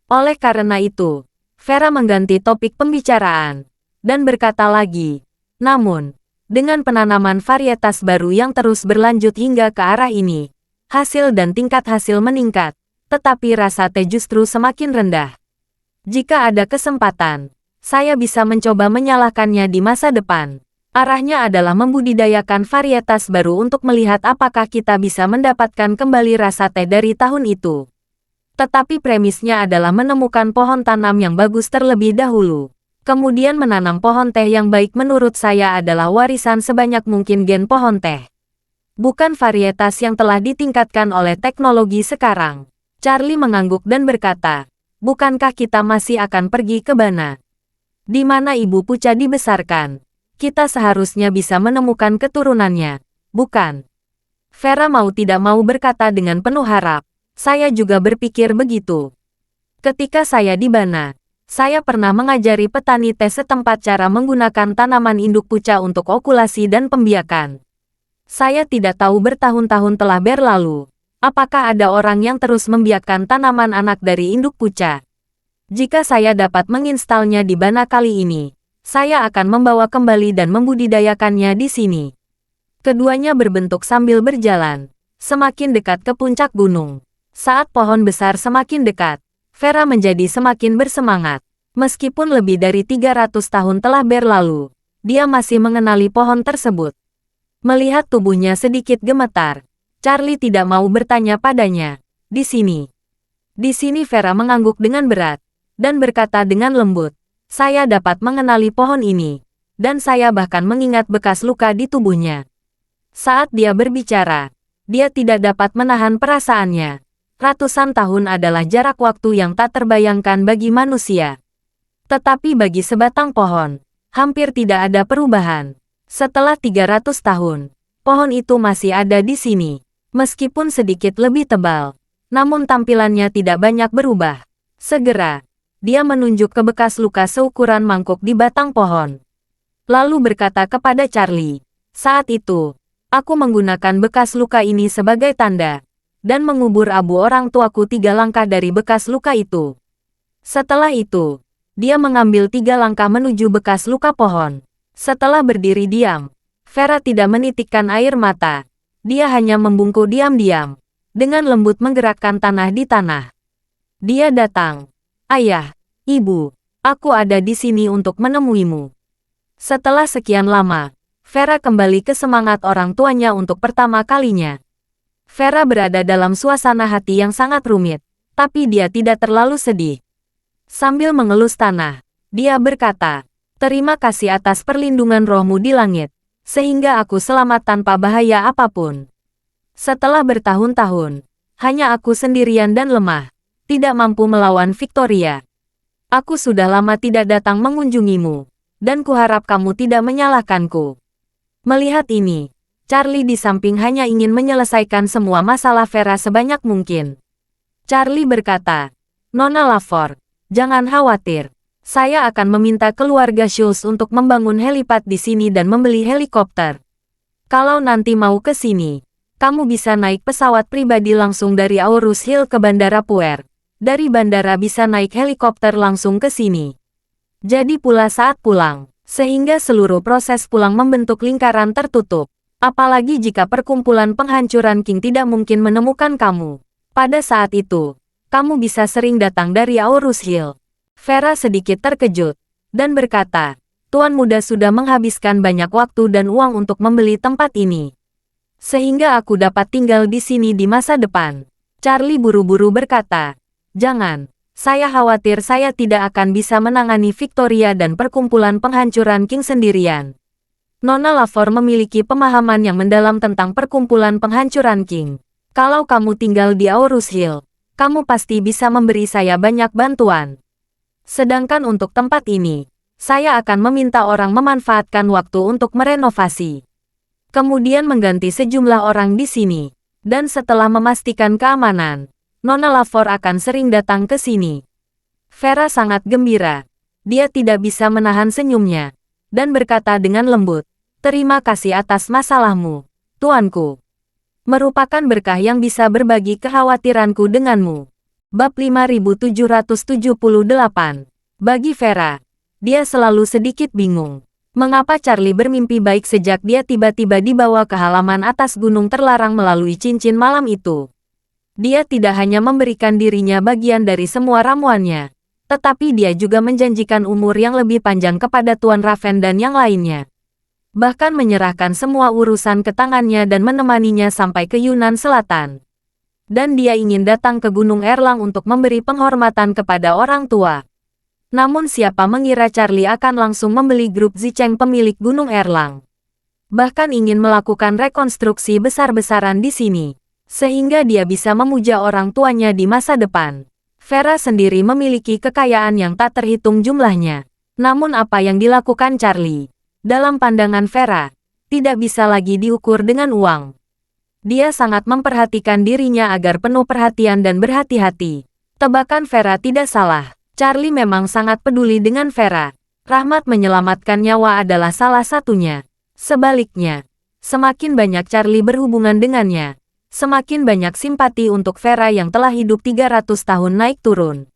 Oleh karena itu, Vera mengganti topik pembicaraan, dan berkata lagi, namun, dengan penanaman varietas baru yang terus berlanjut hingga ke arah ini, hasil dan tingkat hasil meningkat, tetapi rasa teh justru semakin rendah. Jika ada kesempatan, saya bisa mencoba menyalahkannya di masa depan. Arahnya adalah membudidayakan varietas baru untuk melihat apakah kita bisa mendapatkan kembali rasa teh dari tahun itu. Tetapi premisnya adalah menemukan pohon tanam yang bagus terlebih dahulu. Kemudian menanam pohon teh yang baik menurut saya adalah warisan sebanyak mungkin gen pohon teh. Bukan varietas yang telah ditingkatkan oleh teknologi sekarang. Charlie mengangguk dan berkata, bukankah kita masih akan pergi ke Bana? Di mana Ibu Puca dibesarkan? Kita seharusnya bisa menemukan keturunannya, bukan? Vera mau tidak mau berkata dengan penuh harap. Saya juga berpikir begitu. Ketika saya di Bana, saya pernah mengajari petani teh setempat cara menggunakan tanaman induk puca untuk okulasi dan pembiakan. Saya tidak tahu bertahun-tahun telah berlalu, apakah ada orang yang terus membiakkan tanaman anak dari induk puca. Jika saya dapat menginstalnya di Bana kali ini, saya akan membawa kembali dan membudidayakannya di sini. Keduanya berbentuk sambil berjalan, semakin dekat ke puncak gunung. Saat pohon besar semakin dekat, Vera menjadi semakin bersemangat. Meskipun lebih dari 300 tahun telah berlalu, dia masih mengenali pohon tersebut. Melihat tubuhnya sedikit gemetar, Charlie tidak mau bertanya padanya. Di sini. Di sini Vera mengangguk dengan berat, dan berkata dengan lembut, saya dapat mengenali pohon ini, dan saya bahkan mengingat bekas luka di tubuhnya. Saat dia berbicara, dia tidak dapat menahan perasaannya. Ratusan tahun adalah jarak waktu yang tak terbayangkan bagi manusia. Tetapi bagi sebatang pohon, hampir tidak ada perubahan. Setelah 300 tahun, pohon itu masih ada di sini. Meskipun sedikit lebih tebal, namun tampilannya tidak banyak berubah. Segera, dia menunjuk ke bekas luka seukuran mangkuk di batang pohon. Lalu berkata kepada Charlie, saat itu, aku menggunakan bekas luka ini sebagai tanda, dan mengubur abu orang tuaku 3 langkah dari bekas luka itu. Setelah itu, dia mengambil 3 langkah menuju bekas luka pohon. Setelah berdiri diam, Vera tidak menitikkan air mata. Dia hanya membungkuk diam-diam, dengan lembut menggerakkan tanah di tanah. Dia datang. Ayah, Ibu, aku ada di sini untuk menemuimu. Setelah sekian lama, Vera kembali ke semangat orang tuanya untuk pertama kalinya. Vera berada dalam suasana hati yang sangat rumit, tapi dia tidak terlalu sedih. Sambil mengelus tanah, dia berkata, terima kasih atas perlindungan rohmu di langit, sehingga aku selamat tanpa bahaya apapun. Setelah bertahun-tahun, hanya aku sendirian dan lemah, tidak mampu melawan Victoria. Aku sudah lama tidak datang mengunjungimu, dan kuharap kamu tidak menyalahkanku. Melihat ini, Charlie di samping hanya ingin menyelesaikan semua masalah Vera sebanyak mungkin. Charlie berkata, Nona Lavore, jangan khawatir. Saya akan meminta keluarga Schultz untuk membangun helipad di sini dan membeli helikopter. Kalau nanti mau ke sini, kamu bisa naik pesawat pribadi langsung dari Aurus Hill ke Bandara Puer. Dari bandara bisa naik helikopter langsung ke sini. Jadi pula saat pulang, sehingga seluruh proses pulang membentuk lingkaran tertutup. Apalagi jika perkumpulan penghancuran King tidak mungkin menemukan kamu. Pada saat itu, kamu bisa sering datang dari Aurus Hill. Vera sedikit terkejut, dan berkata, Tuan Muda sudah menghabiskan banyak waktu dan uang untuk membeli tempat ini. Sehingga aku dapat tinggal di sini di masa depan. Charlie buru-buru berkata, jangan, saya khawatir saya tidak akan bisa menangani Victoria dan perkumpulan penghancuran King sendirian. Nona Lavore memiliki pemahaman yang mendalam tentang perkumpulan penghancuran King. Kalau kamu tinggal di Aurus Hill, kamu pasti bisa memberi saya banyak bantuan. Sedangkan untuk tempat ini, saya akan meminta orang memanfaatkan waktu untuk merenovasi. Kemudian mengganti sejumlah orang di sini. Dan setelah memastikan keamanan, Nona Lavor akan sering datang ke sini. Vera sangat gembira. Dia tidak bisa menahan senyumnya. Dan berkata dengan lembut, "Terima kasih atas masalahmu, tuanku. Merupakan berkah yang bisa berbagi kekhawatiranku denganmu." Bab 5778. Bagi Vera, dia selalu sedikit bingung. Mengapa Charlie bermimpi baik sejak dia tiba-tiba dibawa ke halaman atas gunung terlarang melalui cincin malam itu. Dia tidak hanya memberikan dirinya bagian dari semua ramuannya, tetapi dia juga menjanjikan umur yang lebih panjang kepada Tuan Raven dan yang lainnya. Bahkan menyerahkan semua urusan ke tangannya dan menemaninya sampai ke Yunan Selatan. Dan dia ingin datang ke Gunung Erlang untuk memberi penghormatan kepada orang tua. Namun siapa mengira Charlie akan langsung membeli grup Zicheng pemilik Gunung Erlang. Bahkan ingin melakukan rekonstruksi besar-besaran di sini, sehingga dia bisa memuja orang tuanya di masa depan. Vera sendiri memiliki kekayaan yang tak terhitung jumlahnya. Namun apa yang dilakukan Charlie, dalam pandangan Vera, tidak bisa lagi diukur dengan uang. Dia sangat memperhatikan dirinya agar penuh perhatian dan berhati-hati. Tebakan Vera tidak salah. Charlie memang sangat peduli dengan Vera. Rahmat menyelamatkan nyawa adalah salah satunya. Sebaliknya, semakin banyak Charlie berhubungan dengannya, semakin banyak simpati untuk Vera yang telah hidup 300 tahun naik turun.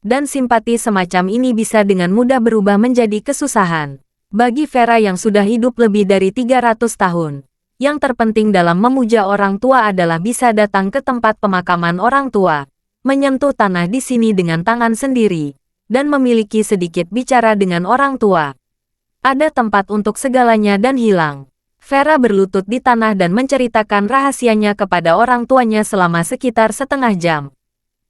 Dan simpati semacam ini bisa dengan mudah berubah menjadi kesusahan. Bagi Vera yang sudah hidup lebih dari 300 tahun, yang terpenting dalam memuja orang tua adalah bisa datang ke tempat pemakaman orang tua, menyentuh tanah di sini dengan tangan sendiri, dan memiliki sedikit bicara dengan orang tua. Ada tempat untuk segalanya dan hilang. Vera berlutut di tanah dan menceritakan rahasianya kepada orang tuanya selama sekitar setengah jam.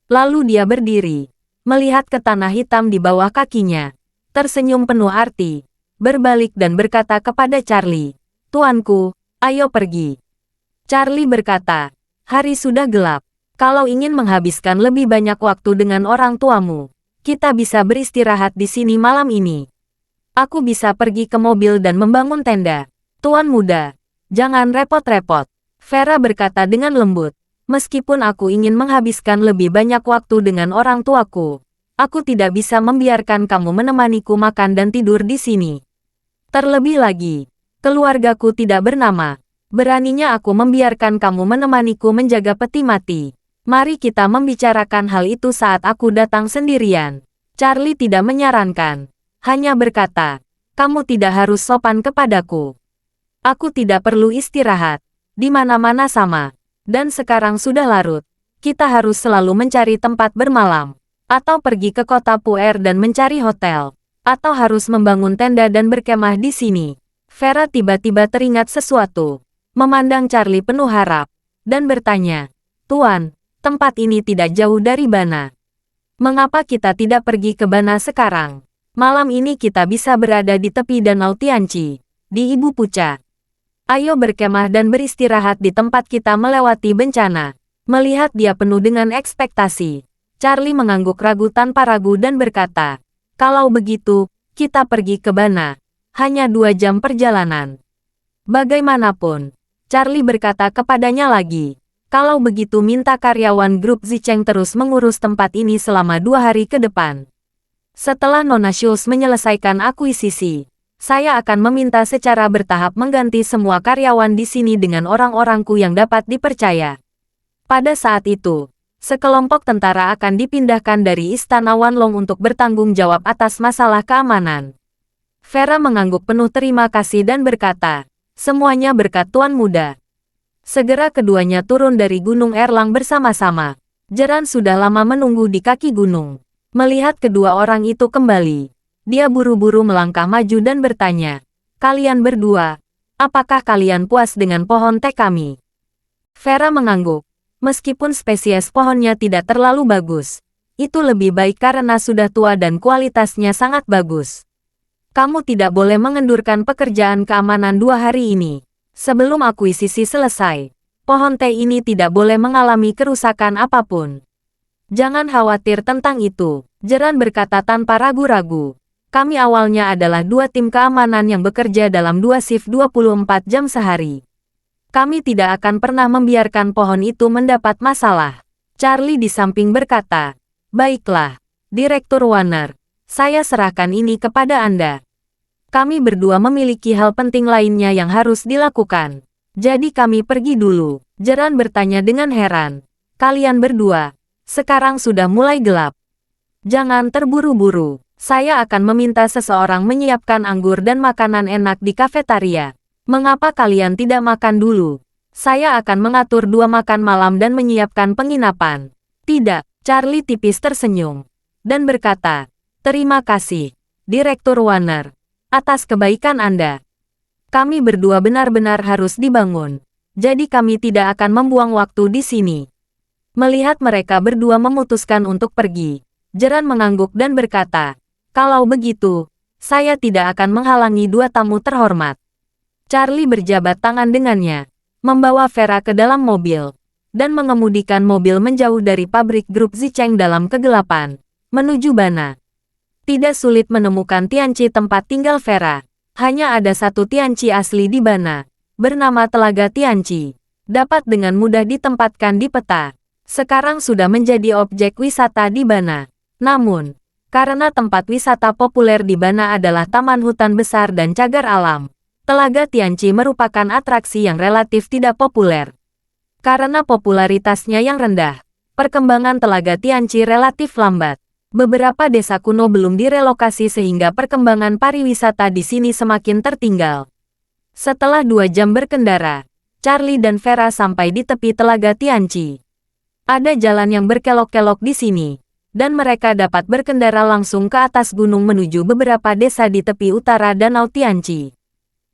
Lalu dia berdiri, melihat ke tanah hitam di bawah kakinya, tersenyum penuh arti, berbalik dan berkata kepada Charlie, "Tuanku, ayo pergi." Charlie berkata, "Hari sudah gelap. Kalau ingin menghabiskan lebih banyak waktu dengan orang tuamu, kita bisa beristirahat di sini malam ini. Aku bisa pergi ke mobil dan membangun tenda. Tuan muda, jangan repot-repot." Vera berkata dengan lembut, "Meskipun aku ingin menghabiskan lebih banyak waktu dengan orang tuaku, aku tidak bisa membiarkan kamu menemaniku makan dan tidur di sini. Terlebih lagi, keluargaku tidak bernama. Beraninya aku membiarkan kamu menemaniku menjaga peti mati. Mari kita membicarakan hal itu saat aku datang sendirian." Charlie tidak menyarankan, hanya berkata, "Kamu tidak harus sopan kepadaku. Aku tidak perlu istirahat. Di mana-mana sama. Dan sekarang sudah larut. Kita harus selalu mencari tempat bermalam. Atau pergi ke kota Puer dan mencari hotel. Atau harus membangun tenda dan berkemah di sini." Vera tiba-tiba teringat sesuatu. Memandang Charlie penuh harap. Dan bertanya, "Tuan, tempat ini tidak jauh dari Bana. Mengapa kita tidak pergi ke Bana sekarang? Malam ini kita bisa berada di tepi Danau Tianqi, di Ibu Puca. Ayo berkemah dan beristirahat di tempat kita melewati bencana." Melihat dia penuh dengan ekspektasi, Charlie mengangguk ragu tanpa ragu dan berkata, "Kalau begitu, kita pergi ke Bana. Hanya 2 jam perjalanan." Bagaimanapun, Charlie berkata kepadanya lagi, "Kalau begitu minta karyawan grup Zicheng terus mengurus tempat ini selama 2 hari ke depan. Setelah Nona Schultz menyelesaikan akuisisi, saya akan meminta secara bertahap mengganti semua karyawan di sini dengan orang-orangku yang dapat dipercaya. Pada saat itu, sekelompok tentara akan dipindahkan dari Istana Wanlong untuk bertanggung jawab atas masalah keamanan." Vera mengangguk penuh terima kasih dan berkata, "Semuanya berkat Tuan Muda." Segera keduanya turun dari Gunung Erlang bersama-sama. Jeran sudah lama menunggu di kaki gunung. Melihat kedua orang itu kembali, dia buru-buru melangkah maju dan bertanya, "Kalian berdua, apakah kalian puas dengan pohon teh kami?" Vera mengangguk. Meskipun spesies pohonnya tidak terlalu bagus, itu lebih baik karena sudah tua dan kualitasnya sangat bagus. Kamu tidak boleh mengendurkan pekerjaan keamanan 2 hari ini. Sebelum akuisisi selesai, pohon teh ini tidak boleh mengalami kerusakan apapun. Jangan khawatir tentang itu, Jeran berkata tanpa ragu-ragu. Kami awalnya adalah dua tim keamanan yang bekerja dalam dua shift 24 jam sehari. Kami tidak akan pernah membiarkan pohon itu mendapat masalah. Charlie di samping berkata, baiklah, Direktur Warner, saya serahkan ini kepada Anda. Kami berdua memiliki hal penting lainnya yang harus dilakukan. Jadi kami pergi dulu. Jeran bertanya dengan heran. Kalian berdua, sekarang sudah mulai gelap. Jangan terburu-buru. Saya akan meminta seseorang menyiapkan anggur dan makanan enak di kafetaria. Mengapa kalian tidak makan dulu? Saya akan mengatur dua makan malam dan menyiapkan penginapan. Tidak, Charlie tipis tersenyum. Dan berkata, terima kasih, Direktur Warner, atas kebaikan Anda. Kami berdua benar-benar harus dibangun. Jadi kami tidak akan membuang waktu di sini. Melihat mereka berdua memutuskan untuk pergi, Jeran mengangguk dan berkata, kalau begitu, saya tidak akan menghalangi dua tamu terhormat. Charlie berjabat tangan dengannya, membawa Vera ke dalam mobil, dan mengemudikan mobil menjauh dari pabrik grup Zicheng dalam kegelapan, menuju Bana. Tidak sulit menemukan Tianqi tempat tinggal Vera. Hanya ada satu Tianqi asli di Bana, bernama Telaga Tianqi. Dapat dengan mudah ditempatkan di peta. Sekarang sudah menjadi objek wisata di Bana. Namun, karena tempat wisata populer di Bana adalah taman hutan besar dan cagar alam, Telaga Tianqi merupakan atraksi yang relatif tidak populer. Karena popularitasnya yang rendah, perkembangan Telaga Tianqi relatif lambat. Beberapa desa kuno belum direlokasi sehingga perkembangan pariwisata di sini semakin tertinggal. Setelah 2 jam berkendara, Charlie dan Vera sampai di tepi Telaga Tianqi. Ada jalan yang berkelok-kelok di sini, dan mereka dapat berkendara langsung ke atas gunung menuju beberapa desa di tepi utara Danau Tianqi.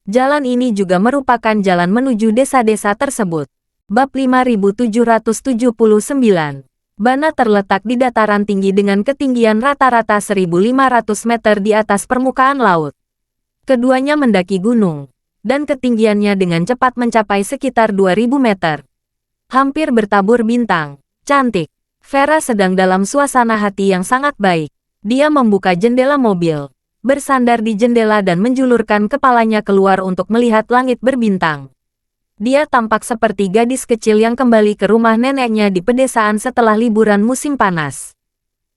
Jalan ini juga merupakan jalan menuju desa-desa tersebut. Bab 5779. Bana terletak di dataran tinggi dengan ketinggian rata-rata 1.500 meter di atas permukaan laut. Keduanya mendaki gunung, dan ketinggiannya dengan cepat mencapai sekitar 2.000 meter. Hampir bertabur bintang. Cantik. Vera sedang dalam suasana hati yang sangat baik. Dia membuka jendela mobil, bersandar di jendela dan menjulurkan kepalanya keluar untuk melihat langit berbintang. Dia tampak seperti gadis kecil yang kembali ke rumah neneknya di pedesaan setelah liburan musim panas.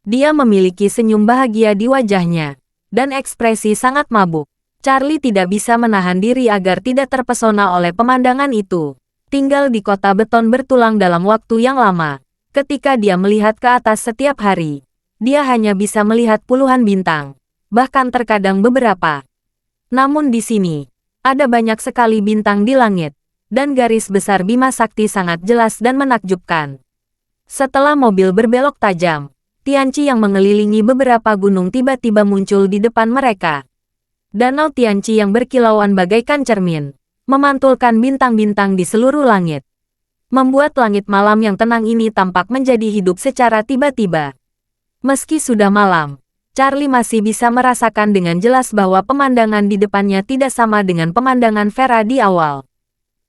Dia memiliki senyum bahagia di wajahnya, dan ekspresi sangat mabuk. Charlie tidak bisa menahan diri agar tidak terpesona oleh pemandangan itu. Tinggal di kota beton bertulang dalam waktu yang lama. Ketika dia melihat ke atas setiap hari, dia hanya bisa melihat puluhan bintang, bahkan terkadang beberapa. Namun di sini, ada banyak sekali bintang di langit, dan garis besar Bima Sakti sangat jelas dan menakjubkan. Setelah mobil berbelok tajam, Tianqi yang mengelilingi beberapa gunung tiba-tiba muncul di depan mereka. Danau Tianqi yang berkilauan bagaikan cermin, memantulkan bintang-bintang di seluruh langit. Membuat langit malam yang tenang ini tampak menjadi hidup secara tiba-tiba. Meski sudah malam, Charlie masih bisa merasakan dengan jelas bahwa pemandangan di depannya tidak sama dengan pemandangan Vera di awal.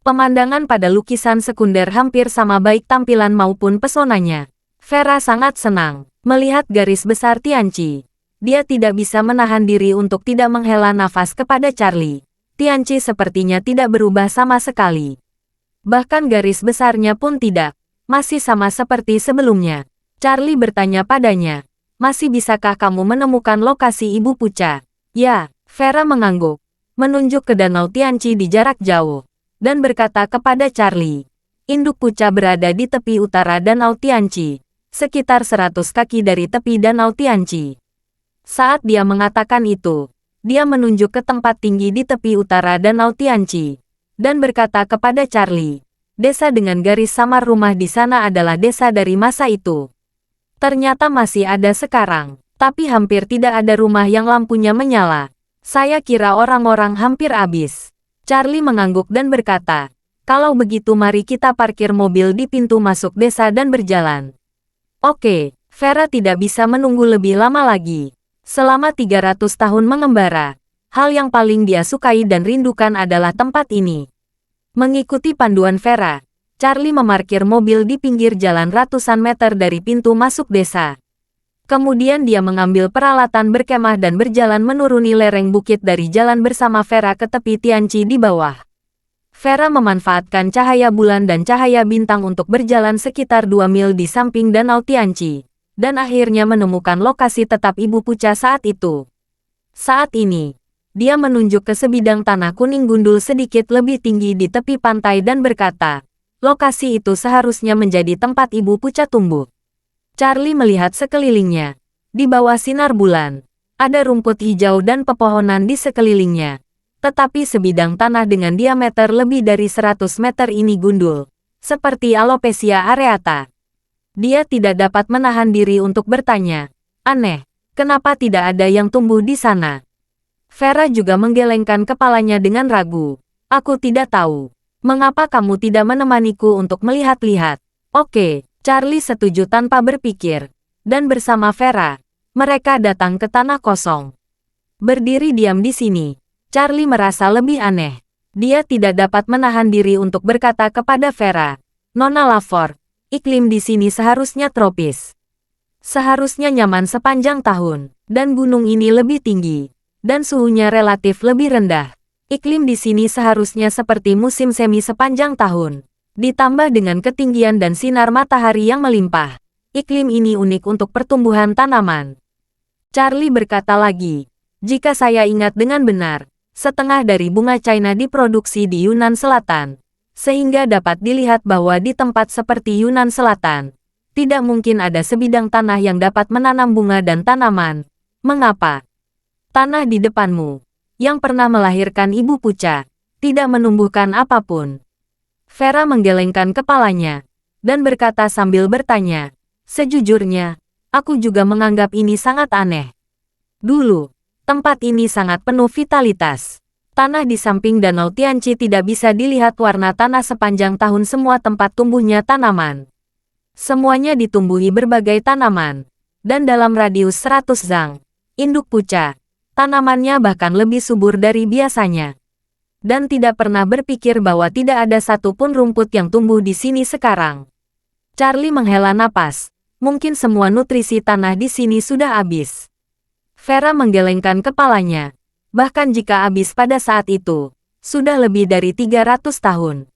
Pemandangan pada lukisan sekunder hampir sama baik tampilan maupun pesonanya. Vera sangat senang melihat garis besar Tianqi. Dia tidak bisa menahan diri untuk tidak menghela nafas kepada Charlie. Tianqi sepertinya tidak berubah sama sekali. Bahkan garis besarnya pun tidak, masih sama seperti sebelumnya. Charlie bertanya padanya, masih bisakah kamu menemukan lokasi Ibu Puca? Ya, Vera mengangguk, menunjuk ke Danau Tianqi di jarak jauh, dan berkata kepada Charlie, induk Puca berada di tepi utara Danau Tianqi, sekitar 100 kaki dari tepi Danau Tianqi. Saat dia mengatakan itu, dia menunjuk ke tempat tinggi di tepi utara Danau Tianqi, dan berkata kepada Charlie, desa dengan garis samar rumah di sana adalah desa dari masa itu. Ternyata masih ada sekarang, tapi hampir tidak ada rumah yang lampunya menyala. Saya kira orang-orang hampir habis. Charlie mengangguk dan berkata, kalau begitu mari kita parkir mobil di pintu masuk desa dan berjalan. Oke, Vera tidak bisa menunggu lebih lama lagi. Selama 300 tahun mengembara, hal yang paling dia sukai dan rindukan adalah tempat ini. Mengikuti panduan Vera, Charlie memarkir mobil di pinggir jalan ratusan meter dari pintu masuk desa. Kemudian dia mengambil peralatan berkemah dan berjalan menuruni lereng bukit dari jalan bersama Vera ke tepi Tianqi di bawah. Vera memanfaatkan cahaya bulan dan cahaya bintang untuk berjalan sekitar 2 mil di samping danau Tianqi, dan akhirnya menemukan lokasi tetap Ibu Puca saat itu. Saat ini, dia menunjuk ke sebidang tanah kuning gundul sedikit lebih tinggi di tepi pantai dan berkata, lokasi itu seharusnya menjadi tempat Ibu Puca tumbuh. Charlie melihat sekelilingnya. Di bawah sinar bulan, ada rumput hijau dan pepohonan di sekelilingnya. Tetapi sebidang tanah dengan diameter lebih dari 100 meter ini gundul, seperti alopecia areata. Dia tidak dapat menahan diri untuk bertanya, aneh, kenapa tidak ada yang tumbuh di sana? Vera juga menggelengkan kepalanya dengan ragu. Aku tidak tahu. Mengapa kamu tidak menemaniku untuk melihat-lihat? Oke, Charlie setuju tanpa berpikir. Dan bersama Vera, mereka datang ke tanah kosong. Berdiri diam di sini, Charlie merasa lebih aneh. Dia tidak dapat menahan diri untuk berkata kepada Vera, Nona Lavore, iklim di sini seharusnya tropis. Seharusnya nyaman sepanjang tahun, dan gunung ini lebih tinggi, dan suhunya relatif lebih rendah. Iklim di sini seharusnya seperti musim semi sepanjang tahun. Ditambah dengan ketinggian dan sinar matahari yang melimpah. Iklim ini unik untuk pertumbuhan tanaman. Charlie berkata lagi, jika saya ingat dengan benar, setengah dari bunga China diproduksi di Yunnan Selatan, sehingga dapat dilihat bahwa di tempat seperti Yunnan Selatan, tidak mungkin ada sebidang tanah yang dapat menanam bunga dan tanaman. Mengapa? Tanah di depanmu, yang pernah melahirkan Ibu Puca, tidak menumbuhkan apapun. Vera menggelengkan kepalanya, dan berkata sambil bertanya, sejujurnya, aku juga menganggap ini sangat aneh. Dulu, tempat ini sangat penuh vitalitas. Tanah di samping danau Tianqi tidak bisa dilihat warna tanah sepanjang tahun semua tempat tumbuhnya tanaman. Semuanya ditumbuhi berbagai tanaman. Dan dalam radius 100 zang, induk Puca, tanamannya bahkan lebih subur dari biasanya. Dan tidak pernah berpikir bahwa tidak ada satupun rumput yang tumbuh di sini sekarang. Charlie menghela napas. Mungkin semua nutrisi tanah di sini sudah habis. Vera menggelengkan kepalanya. Bahkan jika habis pada saat itu, sudah lebih dari 300 tahun.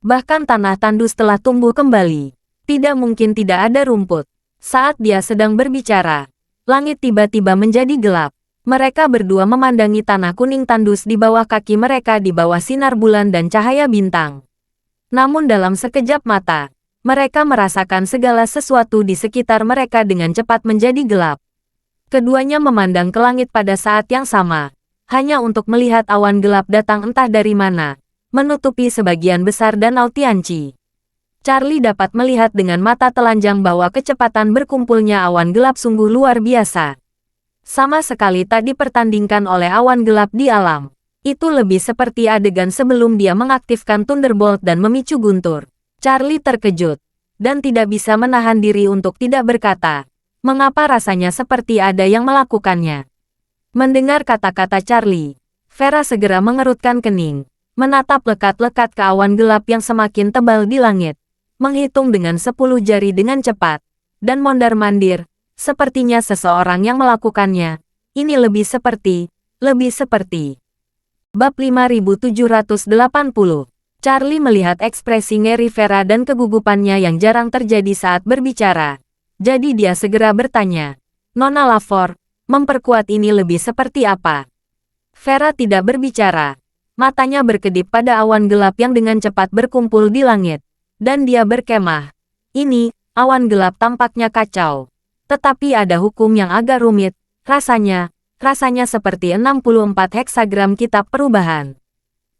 Bahkan tanah tandus telah tumbuh kembali. Tidak mungkin tidak ada rumput. Saat dia sedang berbicara, langit tiba-tiba menjadi gelap. Mereka berdua memandangi tanah kuning tandus di bawah kaki mereka di bawah sinar bulan dan cahaya bintang. Namun dalam sekejap mata, mereka merasakan segala sesuatu di sekitar mereka dengan cepat menjadi gelap. Keduanya memandang ke langit pada saat yang sama, hanya untuk melihat awan gelap datang entah dari mana, menutupi sebagian besar danau Tianqi. Charlie dapat melihat dengan mata telanjang bahwa kecepatan berkumpulnya awan gelap sungguh luar biasa. Sama sekali tak dipertandingkan oleh awan gelap di alam. Itu lebih seperti adegan sebelum dia mengaktifkan Thunderbolt dan memicu guntur. Charlie terkejut, dan tidak bisa menahan diri untuk tidak berkata, mengapa rasanya seperti ada yang melakukannya. Mendengar kata-kata Charlie, Vera segera mengerutkan kening, menatap lekat-lekat ke awan gelap yang semakin tebal di langit, menghitung dengan 10 jari dengan cepat, dan mondar-mandir, sepertinya seseorang yang melakukannya. Ini lebih seperti. Bab 5780. Charlie melihat ekspresi ngeri Vera dan kegugupannya yang jarang terjadi saat berbicara. Jadi dia segera bertanya, Nona Lavore, memperkuat ini lebih seperti apa? Vera tidak berbicara. Matanya berkedip pada awan gelap yang dengan cepat berkumpul di langit. Dan dia berkemah. Ini, awan gelap tampaknya kacau. Tetapi ada hukum yang agak rumit. Rasanya seperti 64 heksagram kitab perubahan.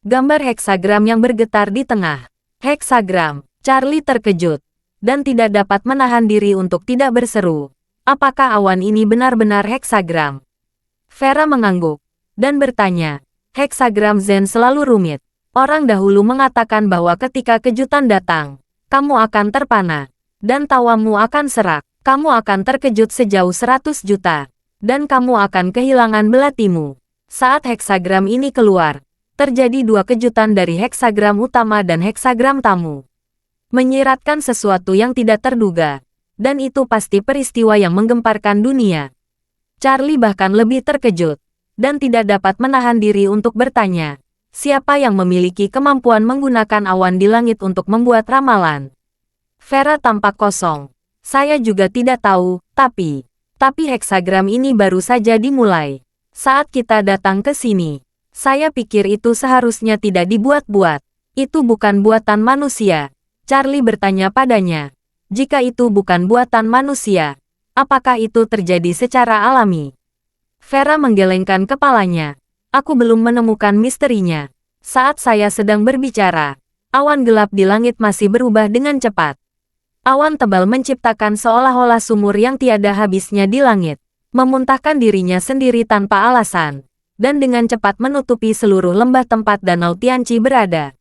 Gambar heksagram yang bergetar di tengah. Heksagram. Charlie terkejut. Dan tidak dapat menahan diri untuk tidak berseru. Apakah awan ini benar-benar heksagram? Vera mengangguk. Dan bertanya, heksagram Zen selalu rumit. Orang dahulu mengatakan bahwa ketika kejutan datang, kamu akan terpana. Dan tawamu akan serak. Kamu akan terkejut sejauh 100 juta. Dan kamu akan kehilangan belatimu. Saat heksagram ini keluar, terjadi 2 kejutan dari heksagram utama dan heksagram tamu. menyiratkan sesuatu yang tidak terduga. Dan itu pasti peristiwa yang menggemparkan dunia. Charlie bahkan lebih terkejut, dan tidak dapat menahan diri untuk bertanya, siapa yang memiliki kemampuan menggunakan awan di langit untuk membuat ramalan? Vera tampak kosong. Saya juga tidak tahu, tapi heksagram ini baru saja dimulai. Saat kita datang ke sini, saya pikir itu seharusnya tidak dibuat-buat. Itu bukan buatan manusia. Charlie bertanya padanya. Jika itu bukan buatan manusia, apakah itu terjadi secara alami? Vera menggelengkan kepalanya. Aku belum menemukan misterinya. Saat saya sedang berbicara, awan gelap di langit masih berubah dengan cepat. Awan tebal menciptakan seolah-olah sumur yang tiada habisnya di langit, memuntahkan dirinya sendiri tanpa alasan, dan dengan cepat menutupi seluruh lembah tempat Danau Tianqi berada.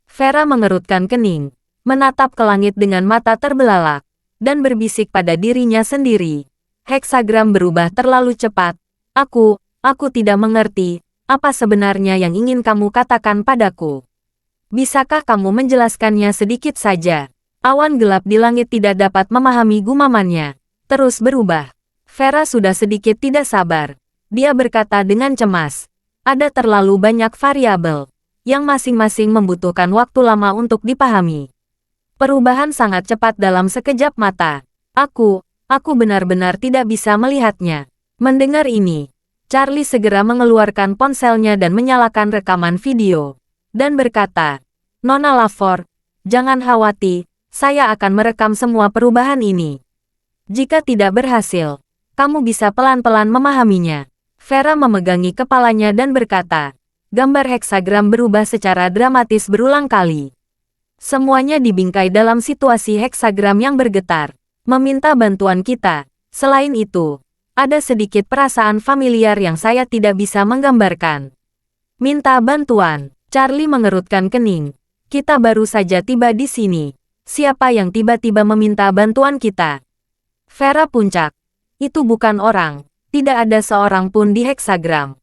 Vera mengerutkan kening, menatap ke langit dengan mata terbelalak, dan berbisik pada dirinya sendiri. Heksagram berubah terlalu cepat. Aku tidak mengerti, apa sebenarnya yang ingin kamu katakan padaku? Bisakah kamu menjelaskannya sedikit saja? Awan gelap di langit tidak dapat memahami gumamannya. Terus berubah. Vera sudah sedikit tidak sabar. Dia berkata dengan cemas. Ada terlalu banyak variabel, yang masing-masing membutuhkan waktu lama untuk dipahami. Perubahan sangat cepat dalam sekejap mata. Aku benar-benar tidak bisa melihatnya. Mendengar ini, Charlie segera mengeluarkan ponselnya dan menyalakan rekaman video. Dan berkata, Nona Lavore, jangan khawatir, saya akan merekam semua perubahan ini. Jika tidak berhasil, kamu bisa pelan-pelan memahaminya. Vera memegangi kepalanya dan berkata, gambar heksagram berubah secara dramatis berulang kali. Semuanya dibingkai dalam situasi heksagram yang bergetar, meminta bantuan kita. Selain itu, ada sedikit perasaan familiar yang saya tidak bisa menggambarkan. Minta bantuan. Charlie mengerutkan kening. Kita baru saja tiba di sini. Siapa yang tiba-tiba meminta bantuan kita? Vera puncak. Itu bukan orang. Tidak ada seorang pun di heksagram.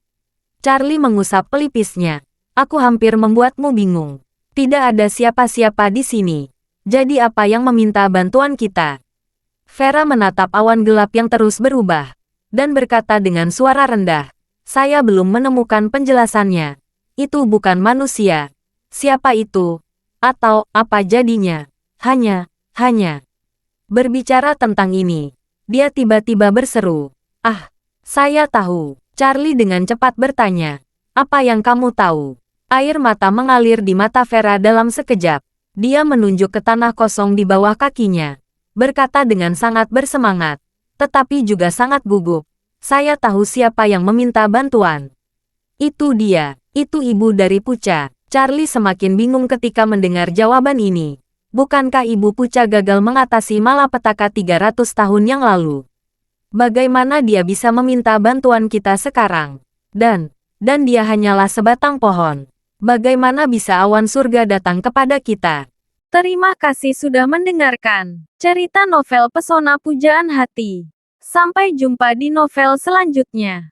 Charlie mengusap pelipisnya. Aku hampir membuatmu bingung. Tidak ada siapa-siapa di sini. Jadi apa yang meminta bantuan kita? Vera menatap awan gelap yang terus berubah, dan berkata dengan suara rendah, saya belum menemukan penjelasannya. Itu bukan manusia. Siapa itu? Atau apa jadinya? Hanya. Berbicara tentang ini, dia tiba-tiba berseru. Ah, saya tahu. Charlie dengan cepat bertanya, apa yang kamu tahu? Air mata mengalir di mata Vera dalam sekejap. Dia menunjuk ke tanah kosong di bawah kakinya. Berkata dengan sangat bersemangat, tetapi juga sangat gugup. Saya tahu siapa yang meminta bantuan. Itu dia, itu ibu dari Puca. Charlie semakin bingung ketika mendengar jawaban ini. Bukankah ibu Puca gagal mengatasi malapetaka 300 tahun yang lalu? Bagaimana dia bisa meminta bantuan kita sekarang? Dan dia hanyalah sebatang pohon. Bagaimana bisa awan surga datang kepada kita? Terima kasih sudah mendengarkan cerita novel Pesona Pujaan Hati. Sampai jumpa di novel selanjutnya.